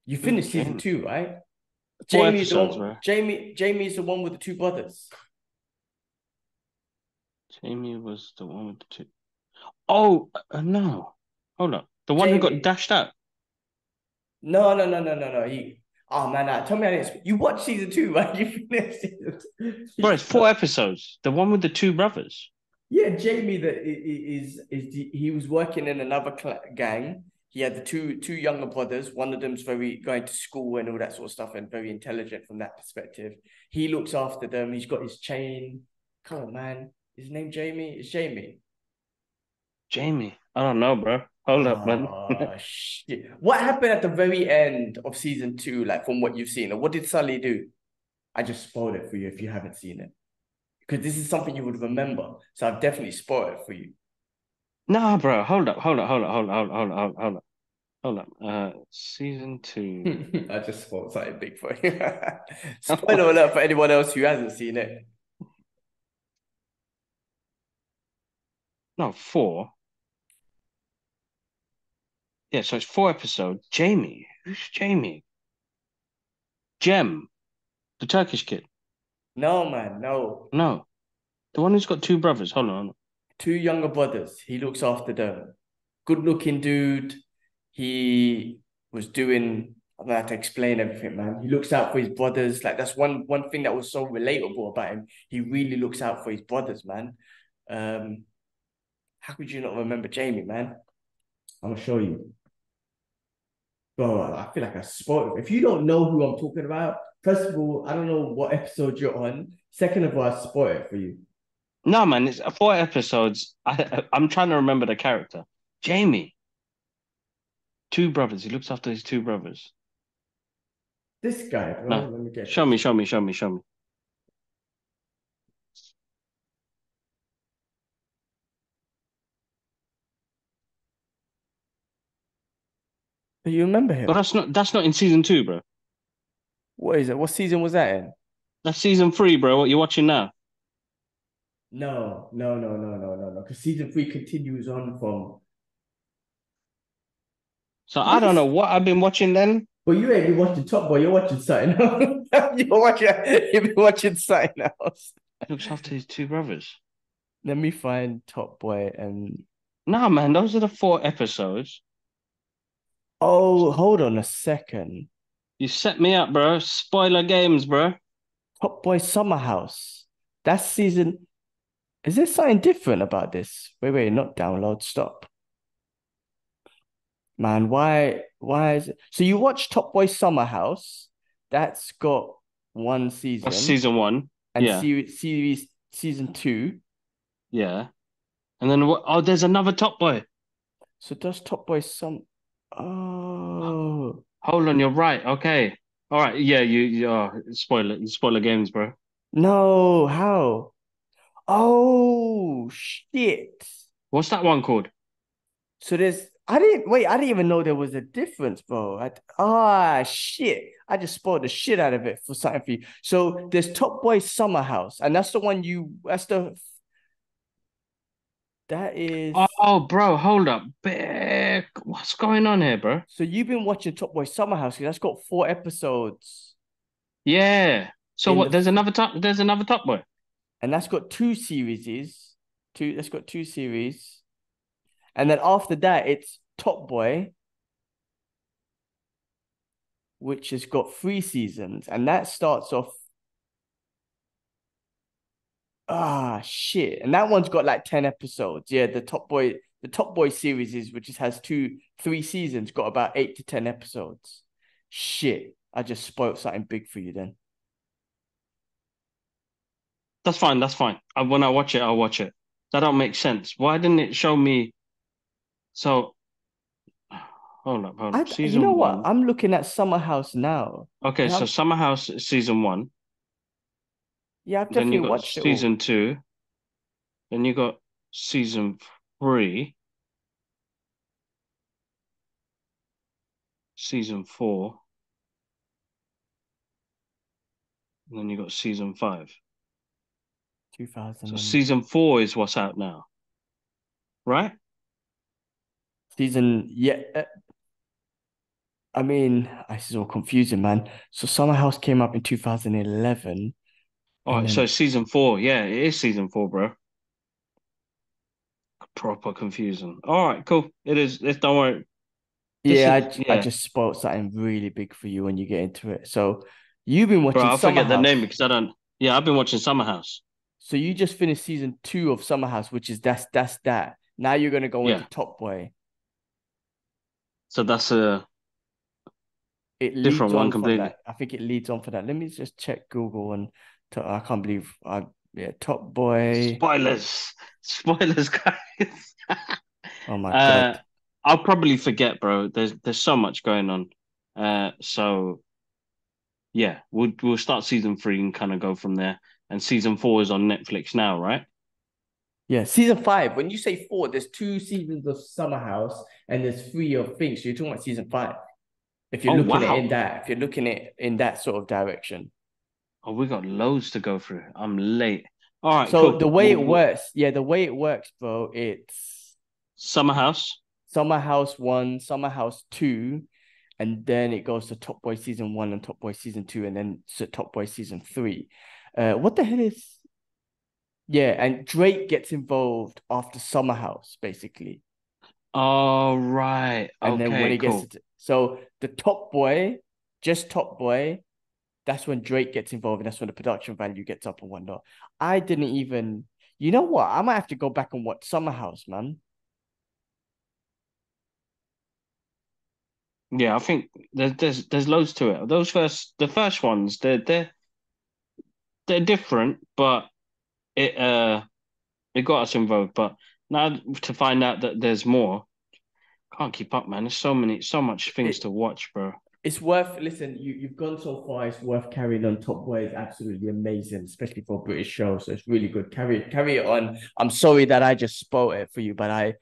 You Who's finished season Jamie? two, right? Four Jamie's the episodes, one. right? Jamie's the one with the two brothers. Jamie was the one with the two. Oh, no. Hold up. The one who got Jamie. dashed out. No. Oh man, tell me I didn't. You watched season two, right? You finished season Bro, two. it's four episodes. The one with the two brothers. Yeah, Jamie he was working in another gang. He had the two younger brothers. One of them's very going to school and all that sort of stuff, and very intelligent from that perspective. He looks after them. He's got his chain. Come on, man. His name Jamie. It's Jamie. Jamie. I don't know, bro. Hold up, man. Oh shit! What happened at the very end of season two? Like from what you've seen, or what did Sully do? I just spoiled it for you if you haven't seen it, because this is something you would remember. So I've definitely spoiled it for you. Nah, bro. Hold up. Hold up. Season two. I just spoiled something big for you. Spoiler alert for anyone else who hasn't seen it. No, four. Yeah, so it's four episodes. Jamie. Who's Jamie? Jem, the Turkish kid. No, man, no. No, the one who's got two brothers. Hold on. Two younger brothers. He looks after them. Good looking dude. He was doing, I don't have to explain everything, man. He looks out for his brothers. Like that's one thing that was so relatable about him. He really looks out for his brothers, man. How could you not remember Jamie, man? I'm gonna show you. Bro, I feel like I spoiled it. If you don't know who I'm talking about, first of all, I don't know what episode you're on. Second of all, I spoiled it for you. No, man, it's 4 episodes. I'm trying to remember the character. Jamie. Two brothers. He looks after his two brothers. This guy, bro. No. Let me get Show me. Do you remember him? But that's not in season 2, bro. What is it? What season was that in? That's season 3, bro. What you're watching now. No. Because season 3 continues on from. So I don't know what I've been watching then. But you ain't been watching Top Boy. You're watching something else. You've been watching something else. He looks after his two brothers. Let me find Top Boy and. No, man, those are the 4 episodes. Oh, hold on a second. You set me up, bro. Spoiler games, bro. Top Boy Summer House. That's season. Is there something different about this? Wait, not download. Stop. Man, why is it? So you watch Top Boy Summer House? That's got one season. That's season 1. And Yeah. series season 2. Yeah. And then what? Oh, there's another Top Boy. So does Top Boy Oh. Hold on, you're right. Okay. All right. Yeah, you spoiler games, bro. No, how? Oh shit. What's that one called? So I didn't even know there was a difference, bro. Shit. I just spoiled the shit out of it for something for you. So there's Top Boy Summer House, and that's the one that is. Oh, bro, hold up. What's going on here, bro? So you've been watching Top Boy Summer House because that's got 4 episodes. Yeah. So what? There's another Top Boy. And that's got 2 series. That's got 2 series. And then after that, it's Top Boy, which has got 3 seasons. And that starts off. Shit. And that one's got like 10 episodes. Yeah, the Top Boy series which has 3 seasons, got about 8 to 10 episodes. Shit. I just spoiled something big for you then. That's fine. When I watch it, I'll watch it. That don't make sense. Why didn't it show me? So, hold up. Season you know 1. what? I'm looking at Summer House now. Okay, so Summer House season 1. Yeah, I've definitely watched it all. Season 2. Then you got season 3. Season 4. And then you got season 5. 2000. So season 4 is what's out now, right? Yeah. I mean, this is all confusing, man. So Summer House came up in 2011. Oh, so season 4. Yeah, it is season 4, bro. Proper confusing. All right, cool. It is. Don't worry. I just spoiled something really big for you when you get into it. So you've been watching Bro, I Summer forget House. the name because I don't. Yeah, I've been watching Summer House. So you just finished season 2 of Summer House, which is that's that. Now you're gonna go into Top Boy. So that's a different one completely. I think it leads on for that. Let me just check Google and I can't believe Top Boy. Spoilers, guys. Oh my God. I'll probably forget, bro. There's so much going on. So yeah, we'll start season 3 and kind of go from there. And season 4 is on Netflix now, right? Yeah, season 5. When you say 4, there's 2 seasons of Summer House and there's 3 of things. So you're talking about season 5. If you're looking at it in that sort of direction. Oh, we got loads to go through. I'm late. All right. So cool. the way it works, bro, it's Summer House 1, Summer House 2, and then it goes to Top Boy season 1 and Top Boy season 2, and then to Top Boy season 3. What the hell is? Yeah, and Drake gets involved after Summer House, basically. Oh, right. And then when Okay, he gets cool. to, so the Top Boy, just Top Boy, that's when Drake gets involved, and that's when the production value gets up and whatnot. I didn't even, you know what? I might have to go back and watch Summer House, man. Yeah, I think there's loads to it. The first ones, they're different, but it got us involved. But now to find out that there's more, can't keep up, man. There's so much things to It watch, bro. it's worth listen. You've gone so far. It's worth carrying on. Top Boy is absolutely amazing, especially for a British show. So it's really good. Carry it on. I'm sorry that I just spoiled it for you, but I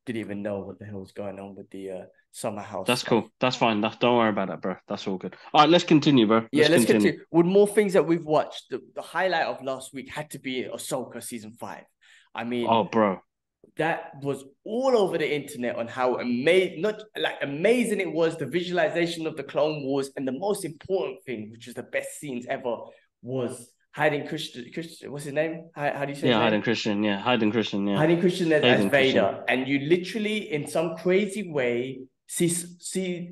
didn't even know what the hell was going on with the Summer House That's stuff. cool. That's fine. Don't worry about that, bro. That's all good. All right, let's continue, bro. Yeah, Let's let's continue. continue with more things that we've watched. The highlight of last week had to be Ahsoka season 5. I Oh, mean, bro. that was all over the internet on how amazing, not like amazing it was, the visualization of the Clone Wars, and the most important thing, which was the best scenes ever, was Hayden Christian, what's his name? How do you say his Yeah, name? Hayden Christian. Yeah, Hayden Christian. Yeah, Hayden Christian as Hayden Christian. Vader, and you literally, in some crazy way, see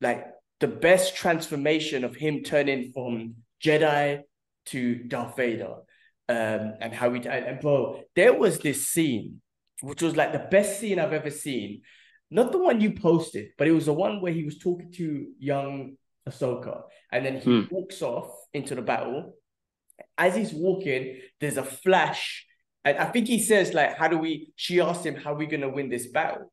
like the best transformation of him turning from Jedi to Darth Vader. And how and bro, there was this scene which was like the best scene I've ever seen. Not the one you posted, but it was the one where he was talking to young Ahsoka, and then he Mm, walks off into the battle. As he's walking, there's a flash, and I think he says like, "How do we?" She asked him, "How are we gonna win this battle?"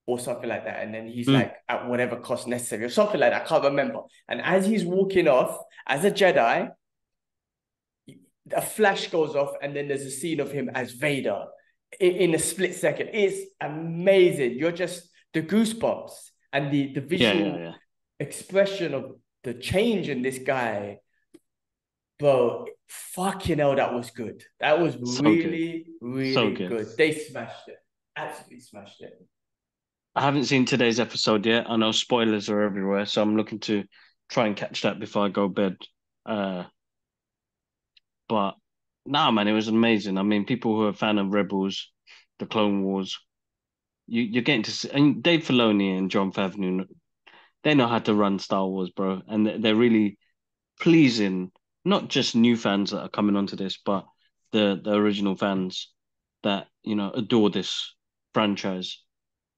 Or something like that. And then he's mm. like, at whatever cost necessary, or something like that. I can't remember. And as he's walking off, as a Jedi, a flash goes off, and then there's a scene of him as Vader in a split second. It's amazing. You're just the goosebumps and the Yeah, yeah, visual yeah. expression of the change in this guy, bro. Fucking hell, that was good. That was So good. really, So really good. good. They smashed it. Absolutely smashed it. I haven't seen today's episode yet. I know spoilers are everywhere, so I'm looking to try and catch that before I go bed. Uh, but nah, man, it was amazing. I mean, people who are a fan of Rebels, the Clone Wars, you're getting to see, and Dave Filoni and John Favreau, they know how to run Star Wars, bro, and they're really pleasing not just new fans that are coming onto this, but the original fans that adore this franchise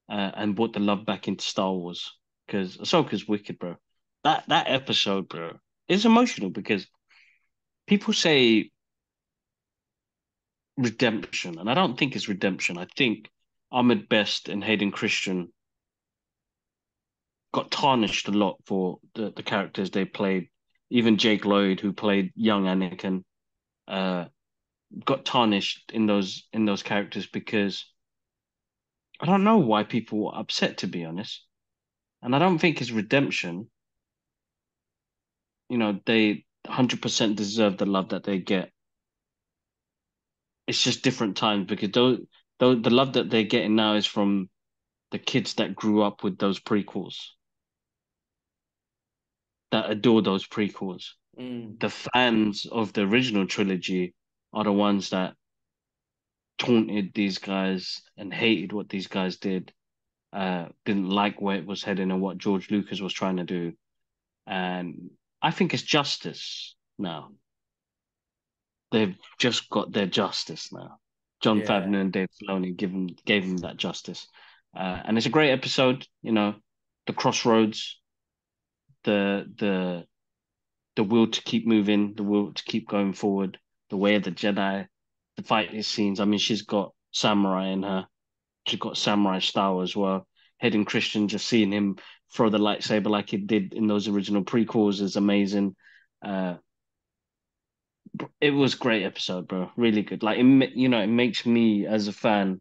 and brought the love back into Star Wars because Ahsoka's wicked, bro. That episode, bro, is emotional because people say redemption, and I don't think it's redemption. I think Ahmed Best and Hayden Christian got tarnished a lot for the characters they played. Even Jake Lloyd, who played young Anakin, uh, got tarnished in those characters because I don't know why people were upset, to be honest. And I don't think it's redemption. They 100% deserve the love that they get. It's just different times because though the love that they're getting now is from the kids that grew up with those prequels, that adore those prequels. Mm. The fans of the original trilogy are the ones that taunted these guys and hated what these guys did, didn't like where it was heading and what George Lucas was trying to do. And I think it's justice now. They've just got their justice now. John Yeah. Favreau and Dave Filoni gave him that justice, and it's a great episode. The crossroads, the the the will to keep moving, the will to keep going forward, the way of the Jedi, the fighting scenes. I mean, she's got samurai in her. She's got samurai style as well. Hayden Christian, just seeing him throw the lightsaber like he did in those original prequels is amazing. Uh, it was a great episode, bro. Really good. Like it makes me as a fan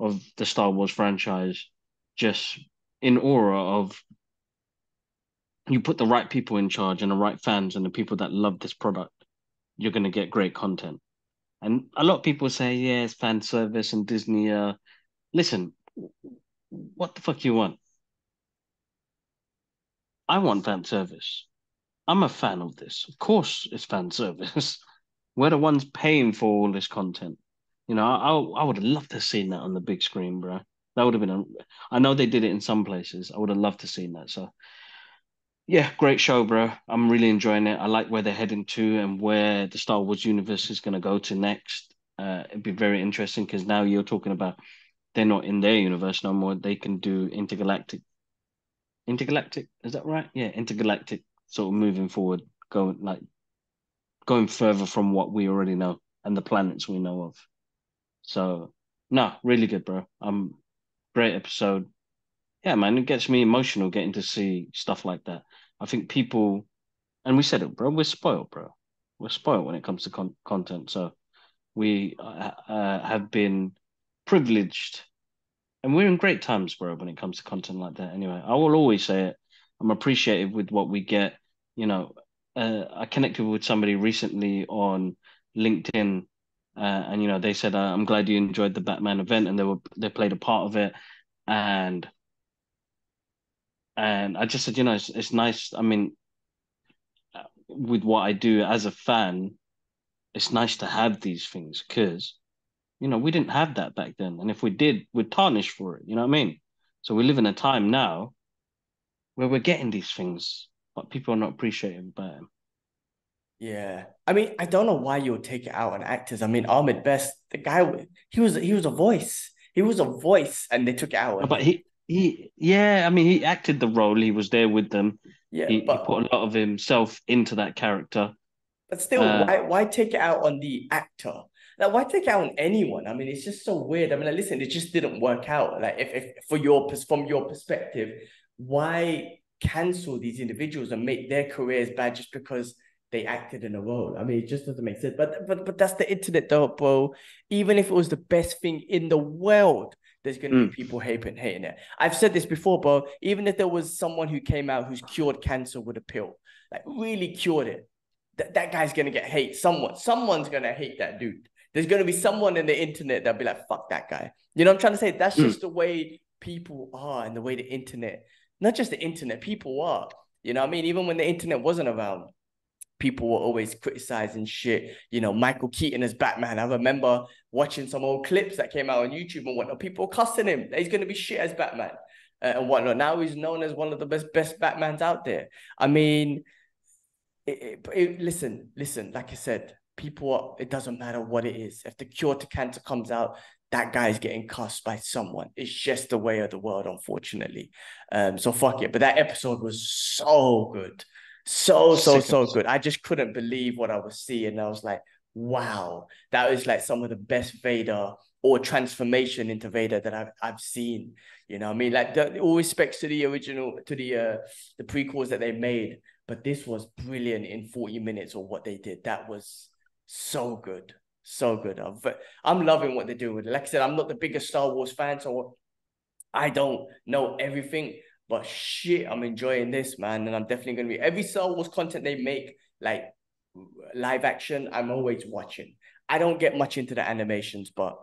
of the Star Wars franchise just in awe of you put the right people in charge and the right fans and the people that love this product, you're gonna get great content. And a lot of people say, yeah, it's fan service and Disney. Listen, what the fuck you want? I want fan service. I'm a fan of this. Of course, it's fan service. We're the ones paying for all this content. You know, I would have loved to have seen that on the big screen, bro. That would have been I know they did it in some places. I would have loved to have seen that. So yeah, great show, bro. I'm really enjoying it. I like where they're heading to and where the Star Wars universe is going to go to next. It'd be very interesting because now you're talking about they're not in their universe no more. They can do intergalactic. Is that right? Yeah, intergalactic sort of moving forward, going further from what we already know and the planets we know of. So, no, really good, bro. Great episode. Yeah, man, it gets me emotional getting to see stuff like that. I think people, and we said it, bro, we're spoiled, bro. We're spoiled when it comes to content. So we have been privileged, and we're in great times, bro, when it comes to content like that. Anyway, I will always say it. I'm appreciative with what we get. You know, I connected with somebody recently on LinkedIn, and they said, "I'm glad you enjoyed the Batman event," and they played a part of it, and I just said, it's nice. I mean, with what I do as a fan, it's nice to have these things because we didn't have that back then, and if we did, we'd tarnish for it. You know what I mean? So we live in a time now where we're getting these things, but people are not appreciating about them. Yeah. I mean, I don't know why you would take it out on actors. I mean, Ahmed Best, the guy, he was a voice. He was a voice, and they took it out No, on but him. yeah, I mean, he acted the role. He was there with them. Yeah, He put a lot of himself into that character. but still, Uh, why take it out on the actor? Like, why take it out on anyone? I mean, it's just so weird. I mean, like, listen, it just didn't work out. Like, if from your perspective, why cancel these individuals and make their careers bad just because they acted in a role? I mean, it just doesn't make sense. But that's the internet, though, bro. Even if it was the best thing in the world, there's going to be people hating it. I've said this before, bro. Even if there was someone who came out who's cured cancer with a pill, like really cured it, that guy's gonna get hate. Someone's gonna hate that dude. There's gonna be someone in the internet that'll be like, "Fuck that guy." You know what I'm trying to say? That's just the way people are, and the way the internet, not just the internet, people are. You know what I mean? Even when the internet wasn't around, people were always criticizing shit. Michael Keaton as Batman. I remember watching some old clips that came out on YouTube and whatnot. People cussing him. He's gonna be shit as Batman and whatnot. Now he's known as one of the best Batmans out there. I mean, listen, like I said, it doesn't matter what it is. If the cure to cancer comes out, that guy is getting cussed by someone. It's just the way of the world, unfortunately. So fuck it. But that episode was so good. So good. I just couldn't believe what I was seeing. I was like, wow, that was like some of the best Vader or transformation into Vader that I've seen. You know what I mean? Like all respects to the original, to the prequels that they made. But this was brilliant in 40 minutes or what they did. That was so good. So good. I'm loving what they're doing with it. Like I said, I'm not the biggest Star Wars fan, so I don't know everything. But shit, I'm enjoying this, man. And I'm definitely going to be... Every Star Wars content they make, like live action, I'm always watching. I don't get much into the animations, but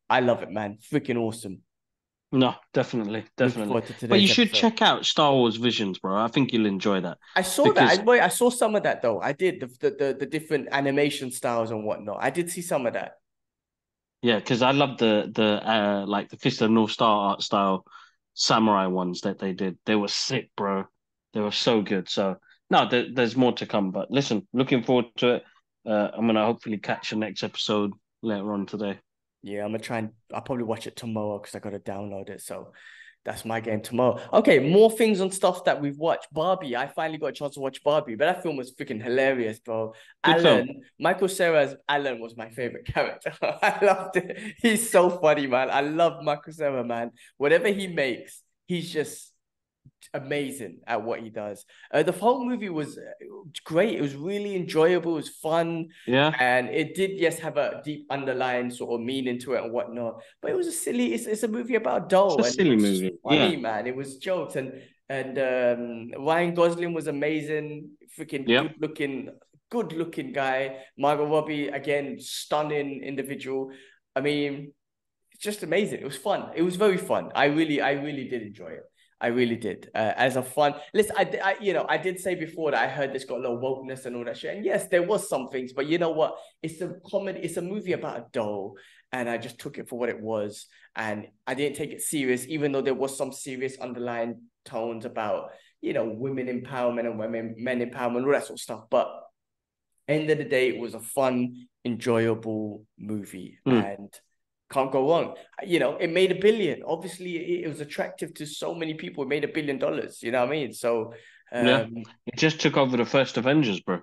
I love it, man. Freaking awesome. No, definitely, Looking definitely. forward to But you today's should episode. check out Star Wars Visions, bro. I think you'll enjoy that I saw because that. I saw some of that though. I did the different animation styles and whatnot. I did see some of that. yeah, because I love the like the Fist of the North Star art style samurai ones that they did. They were sick, bro. They were so good. So no, there's more to come. But listen, looking forward to it. I'm gonna hopefully catch the next episode later on today. Yeah, I'm gonna try and I'll probably watch it tomorrow because I gotta download it. So that's my game tomorrow. Okay, more things on stuff that we've watched. Barbie. I finally got a chance to watch Barbie, but that film was freaking hilarious, bro. Good film. Michael Cera's Alan was my favorite character. I loved it. He's so funny, man. I love Michael Cera, man. Whatever he makes, he's just amazing at what he does. The whole movie was great. It was really enjoyable. It was fun. Yeah, And it did, yes, have a deep underlying sort of meaning to it and whatnot. But it was it's a movie about a it's doll, a and it silly was just movie. Yeah. funny, man. It was jokes, and Ryan Gosling was amazing, freaking Yep. good looking guy. Margot Robbie, again, stunning individual. I mean, it's just amazing. It was fun. It was very fun. I really did enjoy it. I really did. As a fun, listen, I did say before that I heard this got a lot of wokeness and all that shit. And yes, there was some things, but you know what? It's a comedy. It's a movie about a doll, and I just took it for what it was, and I didn't take it serious, even though there was some serious underlying tones about women empowerment and men empowerment, all that sort of stuff. But end of the day, it was a fun, enjoyable movie, and can't go wrong. It made $1 billion. Obviously, it was attractive to so many people. It made $1 billion. You know what I mean? So, Yeah, it just took over the first Avengers, bro.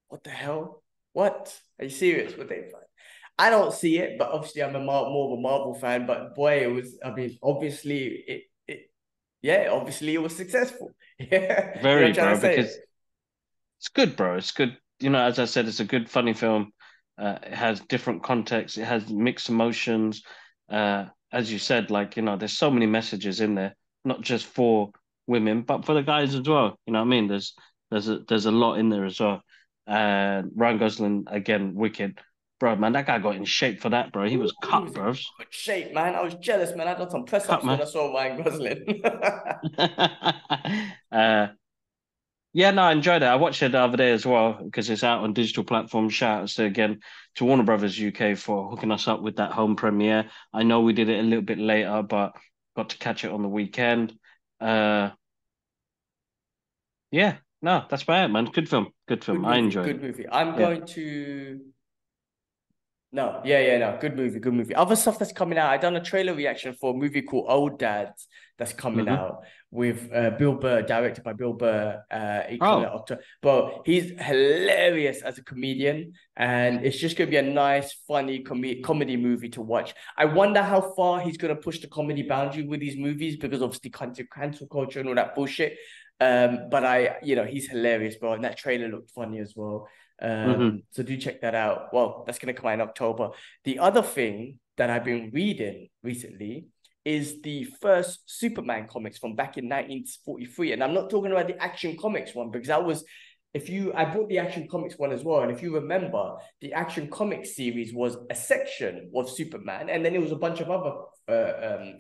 what the hell? What? Are you serious? What they? I don't see it, but obviously, I'm more of a Marvel fan. But boy, it was. I mean, obviously, obviously, it was successful. Yeah, Very, I'm trying bro, to say. because it's good, bro. It's good. As I said, it's a good, funny film. It has different contexts. It has mixed emotions. As you said, like, there's so many messages in there, not just for women, but for the guys as well. You know what I mean? There's a lot in there as well. And Ryan Gosling, again, wicked. Bro, man, that guy got in shape for that, bro. He was He cut, was in bro. good shape, man. I was jealous, man. I done some press Cut, ups when man. I saw Ryan Gosling. uh, Yeah, no, I enjoyed it. I watched it the other day as well because it's out on digital platforms. Shout outs to Warner Brothers UK for hooking us up with that home premiere. I know we did it a little bit later, but got to catch it on the weekend. Uh, yeah, no, that's about it, man. Good film, good Good film. I movie, enjoyed good it. movie. I'm Yeah. going to No, yeah, no, good movie, good movie. Other stuff that's coming out, I done a trailer reaction for a movie called Old Dads that's coming Mm-hmm. out with Bill Burr, directed by Bill Burr. He coming Oh. out October. But he's hilarious as a comedian, and it's just gonna be a nice, funny comedy movie to watch. I wonder how far he's gonna push the comedy boundary with these movies because obviously cancel culture and all that bullshit. But he's hilarious, bro, and that trailer looked funny as well. Mm-hmm. So do check that out. Well, that's going to come out in October. The other thing that I've been reading recently is the first Superman comics from back in 1943. And I'm not talking about the Action Comics one because I bought the Action Comics one as well. And if you remember, the Action Comics series was a section of Superman, and then it was a bunch of other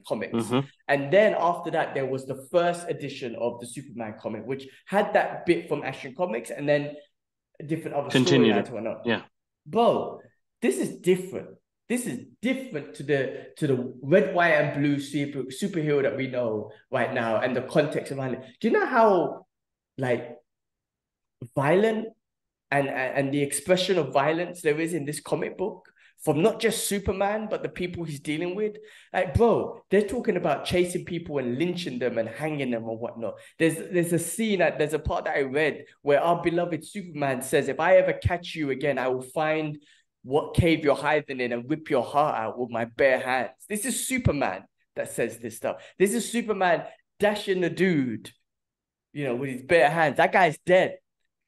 comics. Mm-hmm. And then after that, there was the first edition of the Superman comic, which had that bit from Action Comics, and then different other Continued it. storylines or not. Yeah. Bro, this is different. This is different to the red, white, and blue superhero that we know right now and the context of it. Do you know how like violent and the expression of violence there is in this comic book? From not just Superman, but the people he's dealing with. Like, bro, they're talking about chasing people and lynching them and hanging them or whatnot. There's a part that I read where our beloved Superman says, if I ever catch you again, I will find what cave you're hiding in and rip your heart out with my bare hands. This is Superman that says this stuff. This is Superman dashing the dude, with his bare hands. That guy's dead.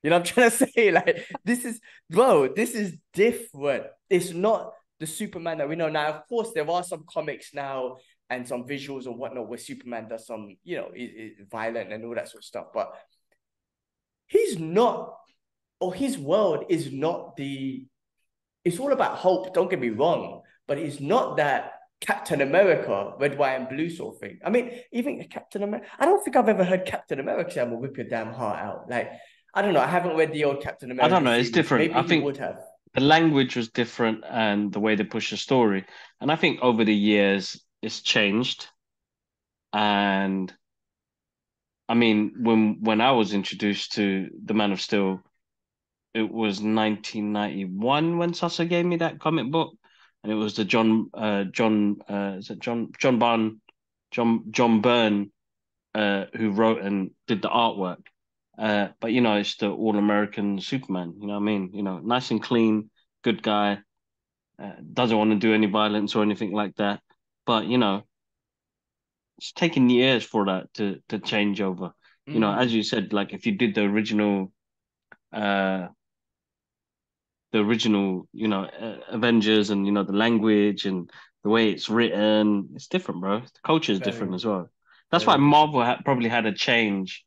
You know what I'm trying to say? Like, this is different. It's not the Superman that we know now. Of course, there are some comics now and some visuals and whatnot where Superman does some, is violent and all that sort of stuff. But he's not, or his world is not it's all about hope. Don't get me wrong, but it's not that Captain America, red, white, and blue sort of thing. I mean, even Captain America, I don't think I've ever heard Captain America say, I'm gonna rip your damn heart out. Like, I don't know. I haven't read the old Captain America. I don't know. It's series. different. Maybe I he think would have. the language was different and the way they push the story. And I think over the years, it's changed. And I mean, when I was introduced to the Man of Steel, it was 1991 when Sasa gave me that comic book, and it was the is it John Byrne who wrote and did the artwork. But it's the all-American Superman. You know what I mean? Nice and clean, good guy. Doesn't want to do any violence or anything like that. But it's taken years for that to change over. As you said, like if you did uh, the original, Avengers and the language and the way it's written, it's different, bro. The culture is different Very, as well. That's why very different. Marvel probably had a change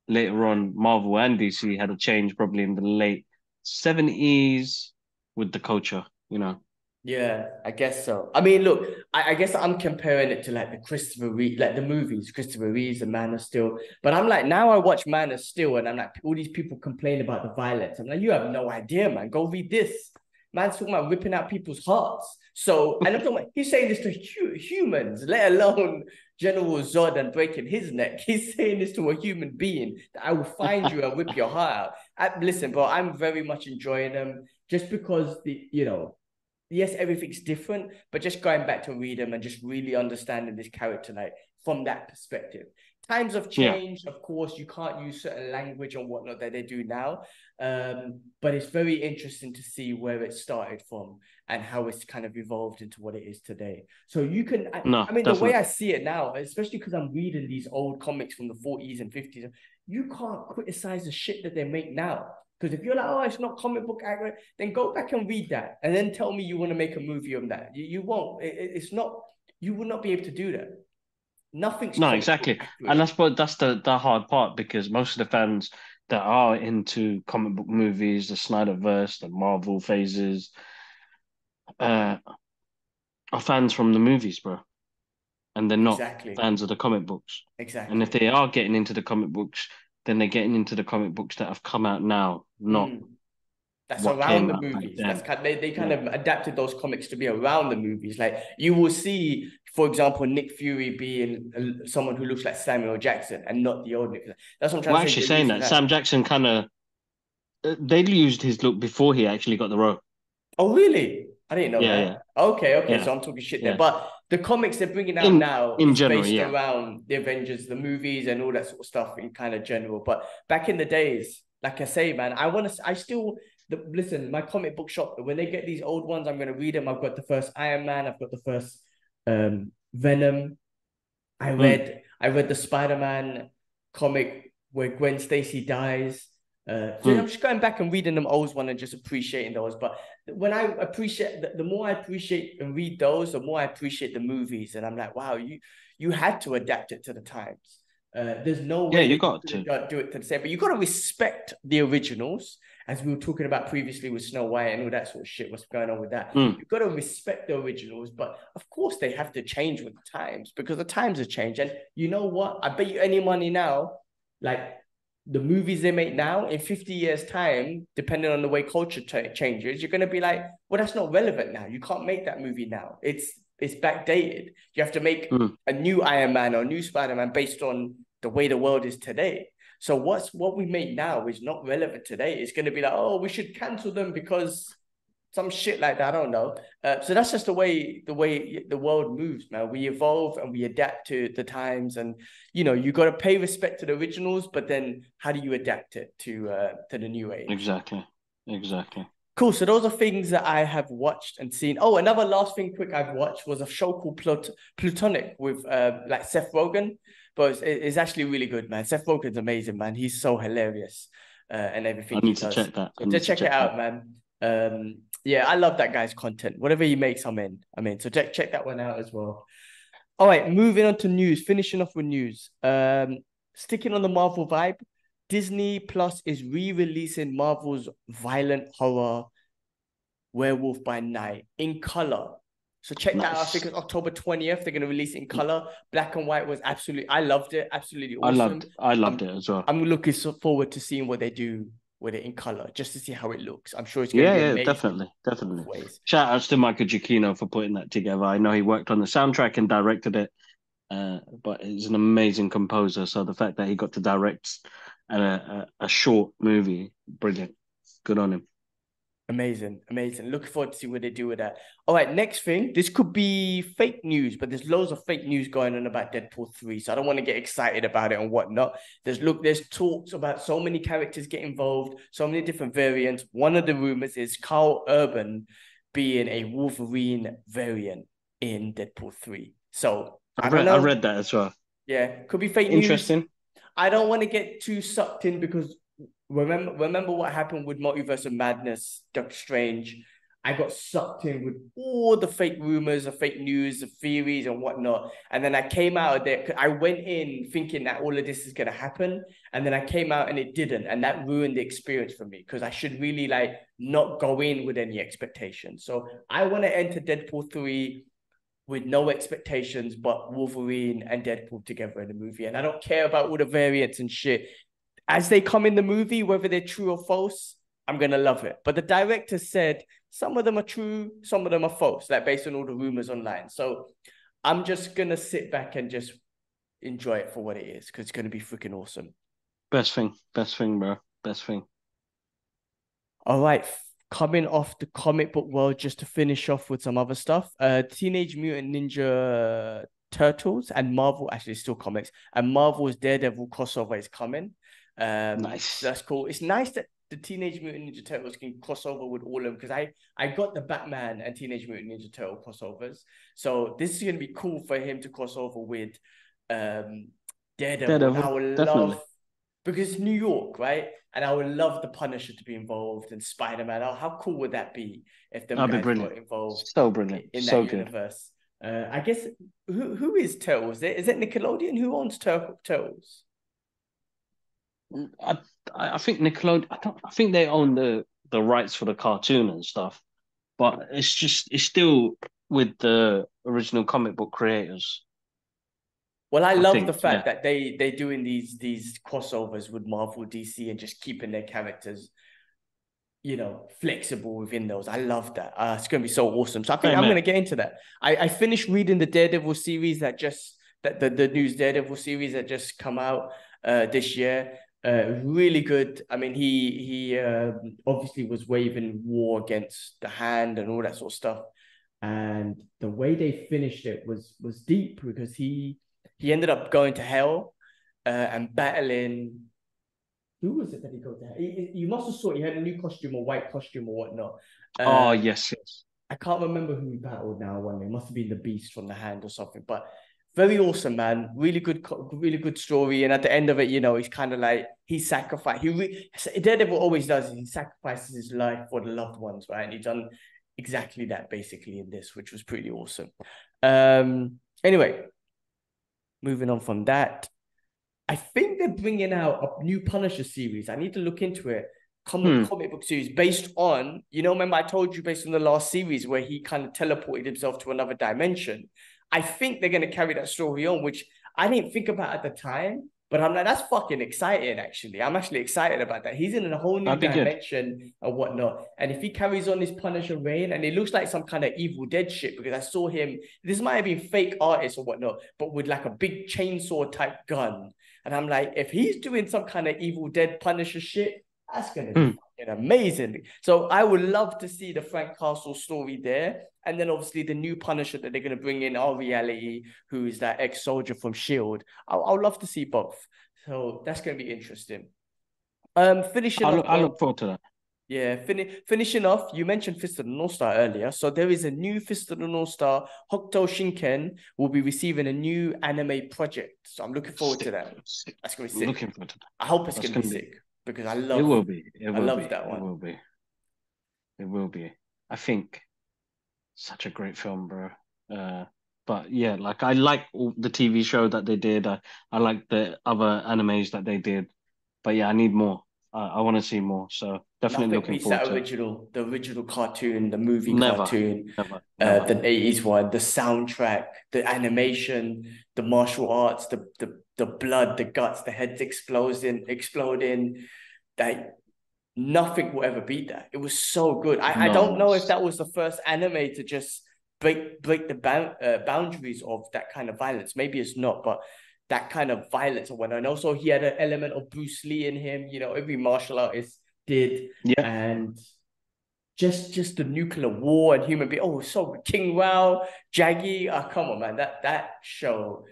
later on. Marvel and DC had a change probably in the late 70s with the culture. Yeah, I guess so. I mean, look, I guess I'm comparing it to like the Christopher Reeve, like the movies, Christopher Reeves and Man of Steel. But I'm like, now I watch Man of Steel and I'm like, all these people complain about the violence. I'm like, you have no idea, man. Go read this. Man's talking about ripping out people's hearts. So, and I'm talking about, he's saying this to humans, let alone General Zod and breaking his neck. He's saying this to a human being that I will find you and rip your heart out. Listen, bro, I'm very much enjoying them just because yes, everything's different, but just going back to read them and just really understanding this character like from that perspective. Times have Yeah. changed, of course. You can't use certain language and whatnot that they do now, but it's very interesting to see where it started from and how it's kind of evolved into what it is today. So you can, No, I mean, the way definitely. I see it now, especially because I'm reading these old comics from the 40s and 50s, you can't criticize the shit that they make now. Because if you're like, oh, it's not comic book accurate, then go back and read that, and then tell me you want to make a movie on that. You won't. It's not. You will not be able to do that. Nothing's No, comic book exactly. And accurate. that's the hard part because most of the fans that are into comic book movies, the Snyderverse, the Marvel phases, uh, are fans from the movies, bro. And they're not Exactly. fans of the comic books. And if Exactly. they are getting into the comic books, then they're getting into the comic books that have come out now, not Mm. That's what around came the out back movies. That's then. kind of, they kind Yeah. of adapted those comics to be around the movies. Like you will see, for example, Nick Fury being someone who looks like Samuel Jackson and not the old Nick. That's what I'm trying Well, to say. actually You're saying using that, that. Sam Jackson kind of they used his look before he actually got the role. Oh, really? I didn't know Yeah, yeah, that. Okay, okay. yeah, So I'm talking shit there. yeah. But the comics they're bringing out In now in is general, based yeah. around the Avengers, the movies, and all that sort of stuff in kind of general. But back in the days, like I say, man, I still, listen, my comic book shop, when they get these old ones, I'm going to read them. I've got the first Iron Man, I've got the first Venom. Mm, I read the Spider-Man comic where Gwen Stacy dies. So I'm mm. just going back and reading them old one and just appreciating those. But when I appreciate the more I appreciate and read those, the more I appreciate the movies. And I'm like, wow, you had to adapt it to the times. There's no Yeah, way you that you got could to. have do it to the same, but you got to respect the originals, as we were talking about previously with Snow White and all that sort of shit. What's going on with that? Mm. You've got to respect the originals, but of course they have to change with the times because the times have changed. And you know what? I bet you any money now, like the movies they make now in 50 years' time, depending on the way culture changes, you're going to be like, well, that's not relevant now. You can't make that movie now. It's backdated. You have to make Mm. a new Iron Man or a new Spider-Man based on the way the world is today. So what we make now is not relevant today. It's going to be like, oh, we should cancel them because some shit like that. I don't know. So that's just the way the world moves, man. We evolve and we adapt to the times, and you got to pay respect to the originals, but then how do you adapt it to the new age? Exactly, exactly. Cool. So those are things that I have watched and seen. Oh, another last thing quick I've watched was a show called Plutonic with like Seth Rogen, but it's actually really good, man. Seth Rogen's amazing, man. He's so hilarious and I everything he need to does. check that. So I need just to check it check that. out, man. Yeah, I love that guy's content. Whatever he makes, I'm in. So check that one out as well. All right, moving on to news. Finishing off with news. Sticking on the Marvel vibe, Disney Plus is re-releasing Marvel's violent horror Werewolf by Night in color. So check that out. I think Nice. it's October 20th. They're going to release it in color. Black and white was absolutely, I loved it. Absolutely awesome. I loved I'm it as well. I'm looking forward to seeing what they do with it in color, just to see how it looks. I'm sure it's going to Yeah, be yeah, amazing definitely, both definitely. ways. Shout outs to Michael Giacchino for putting that together. I know he worked on the soundtrack and directed it, but he's an amazing composer. So the fact that he got to direct a short movie, brilliant. Good on him. Amazing, amazing. Looking forward to see what they do with that. All right, next thing. This could be fake news, but there's loads of fake news going on about Deadpool 3. So I don't want to get excited about it and whatnot. There's talks about so many characters get involved, so many different variants. One of the rumors is Karl Urban being a Wolverine variant in Deadpool 3. So I don't I know. read that as well. Yeah, could be fake news. Interesting. I don't want to get too sucked in because remember what happened with Multiverse of Madness, Doctor Strange. I got sucked in with all the fake rumors, the fake news, the theories and whatnot. And then I came out of there. I went in thinking that all of this is going to happen. And then I came out and it didn't. And that ruined the experience for me because I should really like not go in with any expectations. So I want to enter Deadpool 3 with no expectations, but Wolverine and Deadpool together in the movie. And I don't care about all the variants and shit. As they come in the movie, whether they're true or false, I'm going to love it. But the director said some of them are true, some of them are false, like based on all the rumors online. So I'm just going to sit back and just enjoy it for what it is because it's going to be freaking awesome. Best thing, bro. Best thing. All right. Coming off the comic book world, just to finish off with some other stuff. Teenage Mutant Ninja Turtles and Marvel, actually still comics, and Marvel's Daredevil crossover is coming. Nice. So that's cool. It's nice that the Teenage Mutant Ninja Turtles can cross over with all of them because I got the Batman and Teenage Mutant Ninja Turtle crossovers. So this is gonna be cool for him to cross over with Daredevil. I would love because it's New York, right? And I would love the Punisher to be involved and Spider-Man. Oh, how cool would that be if them guys were involved? So brilliant. In that so universe. I guess who is Turtles? Is it Nickelodeon? Who owns Turtles? I think Nickelodeon. I think they own the rights for the cartoon and stuff, but it's still with the original comic book creators. Well, I love the fact that they're doing these crossovers with Marvel, DC, and just keeping their characters, you know, flexible within those. I love that. It's gonna be so awesome. So I think I'm gonna get into that. I finished reading the Daredevil series the news Daredevil series that just come out this year. Really good. I mean, he obviously was waging war against the Hand and all that sort of stuff. And the way they finished it was deep because he ended up going to hell and battling. Who was it that he got to hell? You must have saw he had a new costume, a white costume or whatnot. Yes. I can't remember who he battled now. It must have been the Beast from the Hand or something. But very awesome, man. Really good story. And at the end of it, you know, he's kind of like he sacrificed. Daredevil always does. He sacrifices his life for the loved ones, right? And he's done exactly that basically in this, which was pretty awesome. Anyway, moving on from that, I think they're bringing out a new Punisher series. I need to look into it. Comic book series based on, you know, remember I told you based on the last series where he kind of teleported himself to another dimension. I think they're going to carry that story on, which I didn't think about at the time, but I'm like, that's fucking exciting, actually. I'm actually excited about that. He's in a whole new dimension and whatnot. And if he carries on his Punisher reign, and it looks like some kind of Evil Dead shit, because I saw him, this might have been fake artists or whatnot, but with like a big chainsaw type gun. And I'm like, if he's doing some kind of Evil Dead Punisher shit, that's going to be fucking amazing. So I would love to see the Frank Castle story there. And then obviously the new Punisher that they're going to bring in, our reality, who is that ex-soldier from S.H.I.E.L.D. I'll love to see both. So that's going to be interesting. Finishing off. I look forward to that. Yeah, finishing off, you mentioned Fist of the North Star earlier. So there is a new Fist of the North Star. Hokuto Shinken will be receiving a new anime project. So I'm looking forward to that. That's going to be sick. Looking forward to that. I hope it's going to be sick because I love it. Will be. I love that one. It will be. I think such a great film, bro. But yeah, like I like the TV show that they did. I like the other animes that they did. But yeah, I need more. I want to see more. So definitely looking forward to it. The original cartoon, the movie cartoon, never. The 80s one, the soundtrack, the animation, the martial arts, the blood, the guts, the heads exploding. That nothing will ever beat that. It was so good. I don't know if that was the first anime to just break the boundaries of that kind of violence. Maybe it's not, but that kind of violence or whatnot. And also he had an element of Bruce Lee in him, you know, every martial artist did. Yeah. And just the nuclear war and human being. Oh, so King Rao, Jaggy. Oh, come on, man. That show,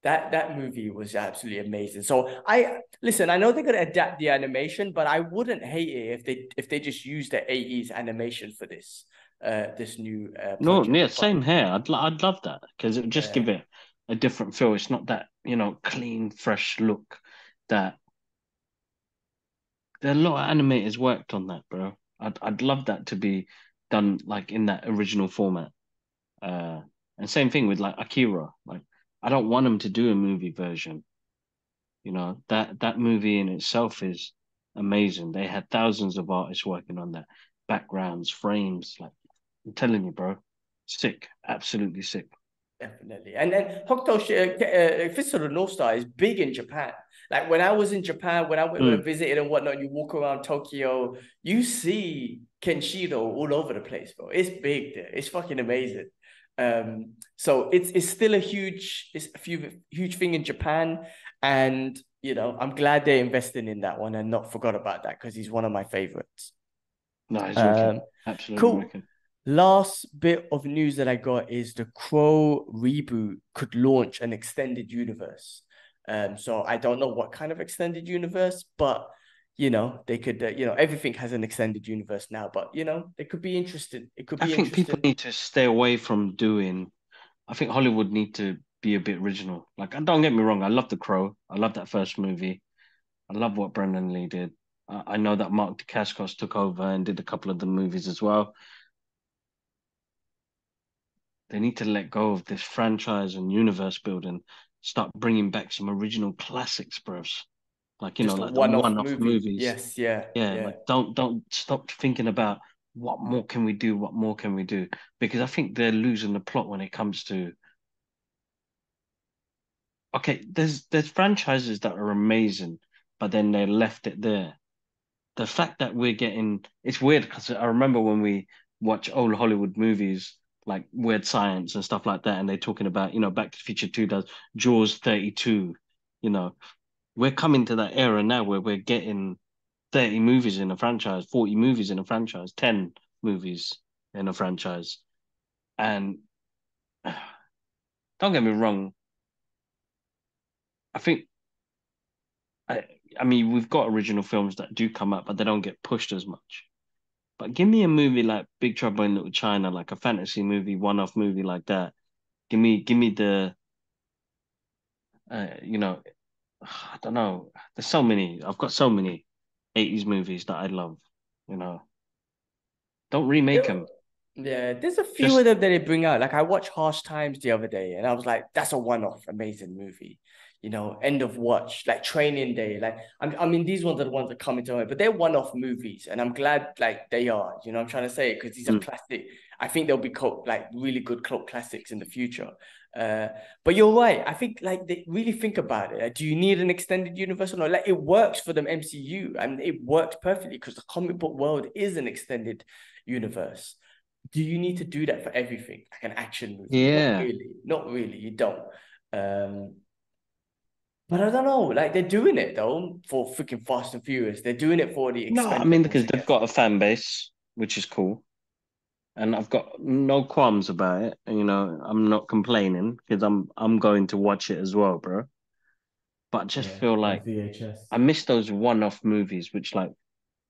that movie was absolutely amazing. So I know they're gonna adapt the animation, but I wouldn't hate it if they just used the 80s animation for this new project. No, yeah, same here. I'd love that because it would just give it a different feel. It's not that, you know, clean, fresh look that there are a lot of animators worked on that, bro. I'd love that to be done like in that original format. And same thing with like Akira. Like I don't want them to do a movie version. You know, that movie in itself is amazing. They had thousands of artists working on that, backgrounds, frames. Like I'm telling you, bro, sick, absolutely sick. Definitely. And then Fist of the North Star is big in Japan. Like when I was in Japan, when I Mm. visited and whatnot, you walk around Tokyo, you see Kenshiro all over the place, bro. It's big there. It's fucking amazing. So it's still huge thing in Japan. And you know, I'm glad they're investing in that one and not forgot about that because he's one of my favorites. No, he's wicked, Um, absolutely cool. wicked. Last bit of news that I got is the Crow reboot could launch an extended universe. So I don't know what kind of extended universe, but you know, they could, you know, everything has an extended universe now, but you know, it could be interesting. It could I be think people interesting. need to stay away from doing. I think Hollywood need to be a bit original. Like, don't get me wrong, I love The Crow. I love that first movie. I love what Brendan Lee did. I know that Mark Dacascos took over and did a couple of the movies as well. They need to let go of this franchise and universe building. Start bringing back some original classics, bros. Like, Just a like the one-off one-off movie. movies. Yes, yeah, Yeah, yeah. like don't stop thinking about what more can we do, what more can we do? Because I think they're losing the plot when it comes to okay, there's franchises that are amazing, but then they left it there. The fact that we're getting it's weird because I remember when we watch old Hollywood movies like Weird Science and stuff like that, and they're talking about, Back to the Future 2 does Jaws 32, you know, we're coming to that era now where we're getting 30 movies in a franchise, 40 movies in a franchise, 10 movies in a franchise. And don't get me wrong, I think I I mean we've got original films that do come up, but they don't get pushed as much. But give me a movie like Big Trouble in Little China, like a fantasy movie, one-off movie like that. Give me the, you know, I don't know. There's so many. I've got so many 80s movies that I love. You know, don't remake them. Yeah, there's a few of Just them that they bring out. Like I watched Harsh Times the other day, and I was like, "That's a one-off, amazing movie." You know, end of watch, like Training Day. Like I mean, these ones are the ones that come into my mind, but they're one-off movies, and I'm glad like they are. You know, I'm trying to say because these are mm, classic. I think they'll be cult, like really good cult classics in the future. Uh, but you're right. I think like they really think about it. Like, do you need an extended universe or not? Like it works for them MCU, and it worked perfectly because the comic book world is an extended universe. Do you need to do that for everything like an action movie? Not yeah. really, not really. You don't. Um, but I don't know. Like they're doing it though for freaking Fast and Furious. They're doing it for the No, I mean Expendables, because I they've guess. got a fan base, which is cool. And I've got no qualms about it. I'm not complaining because I'm going to watch it as well, bro. But I just Yeah, feel on like VHS. I miss those one-off movies which like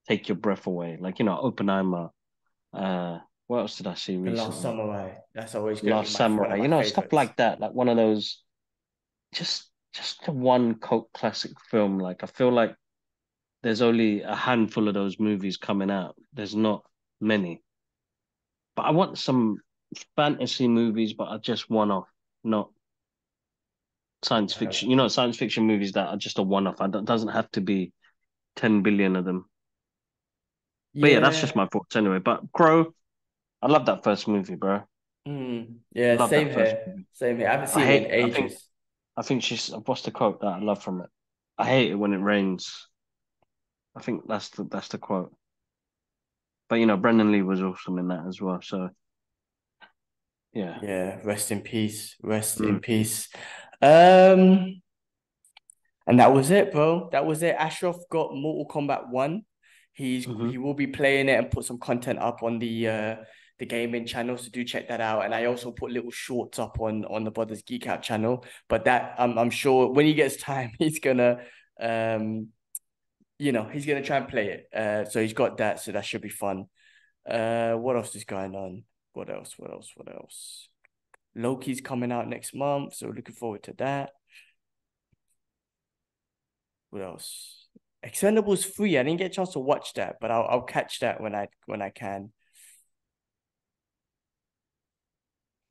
take your breath away. Like, Oppenheimer. What else did I see The Last recently? Samurai. That's always gonna be Last my one of Samurai. my Stuff favorites. like that. Like one of those just the one cult classic film. Like I feel like there's only a handful of those movies coming out. There's not many. But I want some fantasy movies, but are just one-off, not science I know. fiction. Science fiction movies that are just a one-off. It doesn't have to be 10 billion of them. But yeah, that's just Yeah. my thoughts anyway. But Crow, I love that first movie, bro. Yeah, Love same that first here. movie. Same here. I haven't I seen it hate. in I think. ages. I think she's. What's the quote that I love from it? I hate it when it rains. I think that's the quote. But Brendan Lee was awesome in that as well. So yeah. Yeah, rest in peace. Rest in Mm. peace. Um, And that was it, bro. That was it. Ashraf got Mortal Kombat 1. He Hmm. will be playing it and put some content up on the gaming channel. So do check that out. And I also put little shorts up on the Brothers Geek Out channel. But that I'm sure when he gets time, he's gonna he's gonna try and play it. So he's got that, so that should be fun. What else is going on? What else? What else? What else? Loki's coming out next month, so looking forward to that. What else? Expendables 3. I didn't get a chance to watch that, but I'll catch that when I can.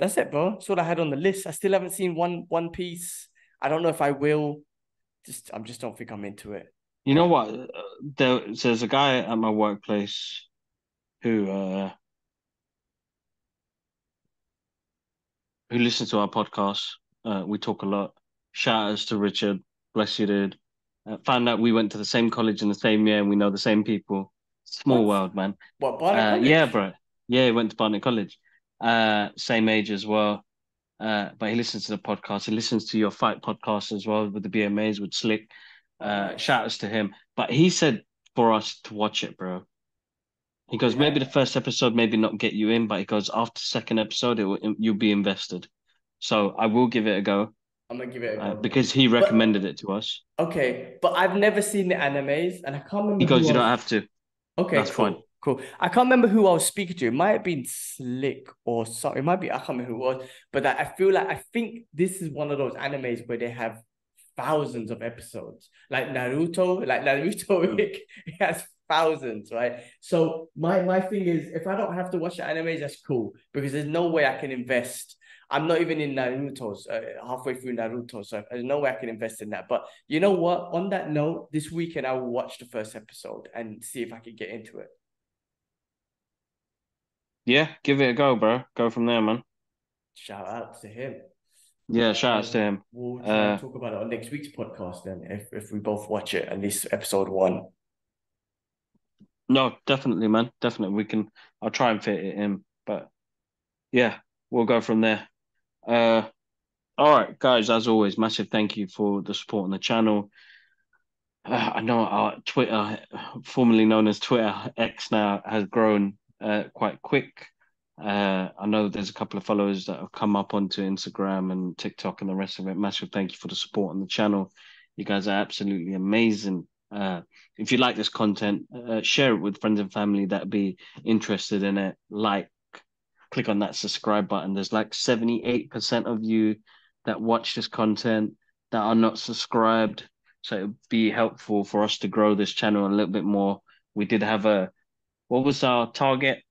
That's it, bro. That's what I had on the list. I still haven't seen One Piece. I don't know if I will. I just don't think I'm into it. You know what? There's a guy at my workplace who listens to our podcast. We talk a lot. Shout outs to Richard. Bless you, dude. Found out we went to the same college in the same year and we know the same people. Small What? world, man. What, Barnet Yeah, College? bro. Yeah, he went to Barnet College. Same age as well. But he listens to the podcast. He listens to your fight podcast as well with the BMAs with Slick. Oh, nice. Shout outs to him. But he said for us to watch it, bro. He goes, maybe the Yeah, first episode maybe not get you in, but he goes after second episode you'll be invested. So I will give it a go I'm gonna give it a go. because he But recommended it to us. okay, but I've never seen the animes, and I can't He remember goes, who you I don't was. have to. Okay, That's fine. cool. I can't remember who I was speaking to. It might have been Slick or something. It might be, I can't remember who it was. But I feel like, I think this is one of those animes where they have thousands of episodes. Like Naruto, Mm. it has thousands, right? So my thing is, if I don't have to watch the animes, that's cool. Because there's no way I can invest. I'm not even in Naruto's, halfway through Naruto. So there's no way I can invest in that. But you know what? On that note, this weekend I will watch the first episode and see if I can get into it. Yeah, give it a go, bro. Go from there, man. Shout out to him. Yeah, shout outs to him. We'll try and Uh, talk about it on next week's podcast then, if we both watch it, at least episode 1. no, definitely, man. Definitely. I'll try and fit it in. But yeah, we'll go from there. Uh, all right, guys, as always, massive thank you for the support on the channel. I know our Twitter, formerly known as Twitter X now, has grown quite quick. I know there's a couple of followers that have come up onto Instagram and TikTok and the rest of it. Massive thank you for the support on the channel. You guys are absolutely amazing. If you like this content, share it with friends and family that be interested in it. Click on that subscribe button. There's like 78% of you that watch this content that are not subscribed. So it'd be helpful for us to grow this channel a little bit more. We did have what was our target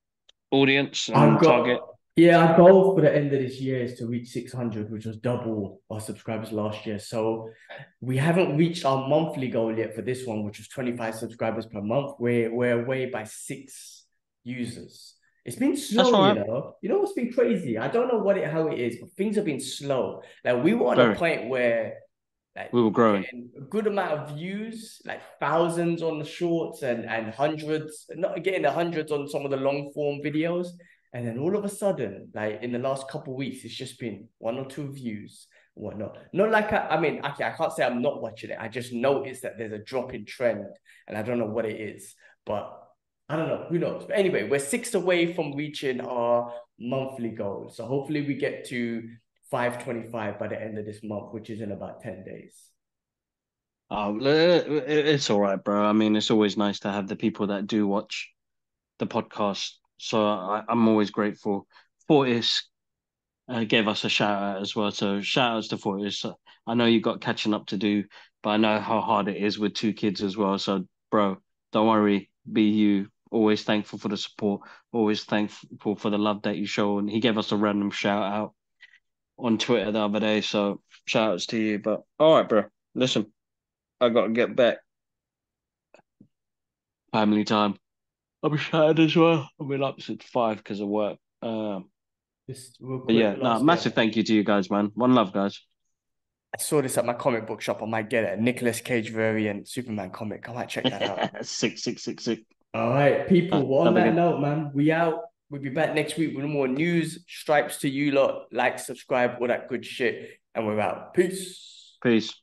audience I've and target? got, yeah, our goal for the end of this year is to reach 600, which was double our subscribers last year. So we haven't reached our monthly goal yet for this one, which was 25 subscribers per month. We're away by 6 users. It's been That's slow, all you right. know. You know what's been crazy? I don't know how it is, but things have been slow. Like we were on a Very. point where like We were growing. getting a good amount of views, like thousands on the shorts and hundreds, not getting the hundreds on some of the long form videos. And then all of a sudden, like in the last couple of weeks, it's just been 1 or 2 views, whatnot. Not like I mean, actually, I can't say I'm not watching it. I just noticed that there's a drop in trend, and I don't know what it is, but I don't know. Who knows? But anyway, we're 6 away from reaching our monthly goal. So hopefully we get to 525 by the end of this month, which is in about 10 days. It's all right, bro. I mean, it's always nice to have the people that do watch the podcast. So I'm always grateful. Fortis gave us a shout out as well. So shout outs to Fortis. I know you got catching up to do, but I know how hard it is with 2 kids as well. So, bro, don't worry. Be you. Always thankful for the support. Always thankful for the love that you show. And he gave us a random shout out on Twitter the other day. So shout outs to you. But all right, bro. Listen, I got to get back. Family time. I'm shattered as well. I've been up since 5 because of work. Just real But quick, yeah, no, last massive bit. thank you to you guys, man. One love, guys. I saw this at my comic book shop. I might get it. Nicolas Cage variant Superman comic. I might check that out. Sick, sick, sick, sick. All right, people. Well, on Have a that good. note, man, we out. We'll be back next week with more news. Stripes to you lot. Like, subscribe, all that good shit. And we're out. Peace. Peace.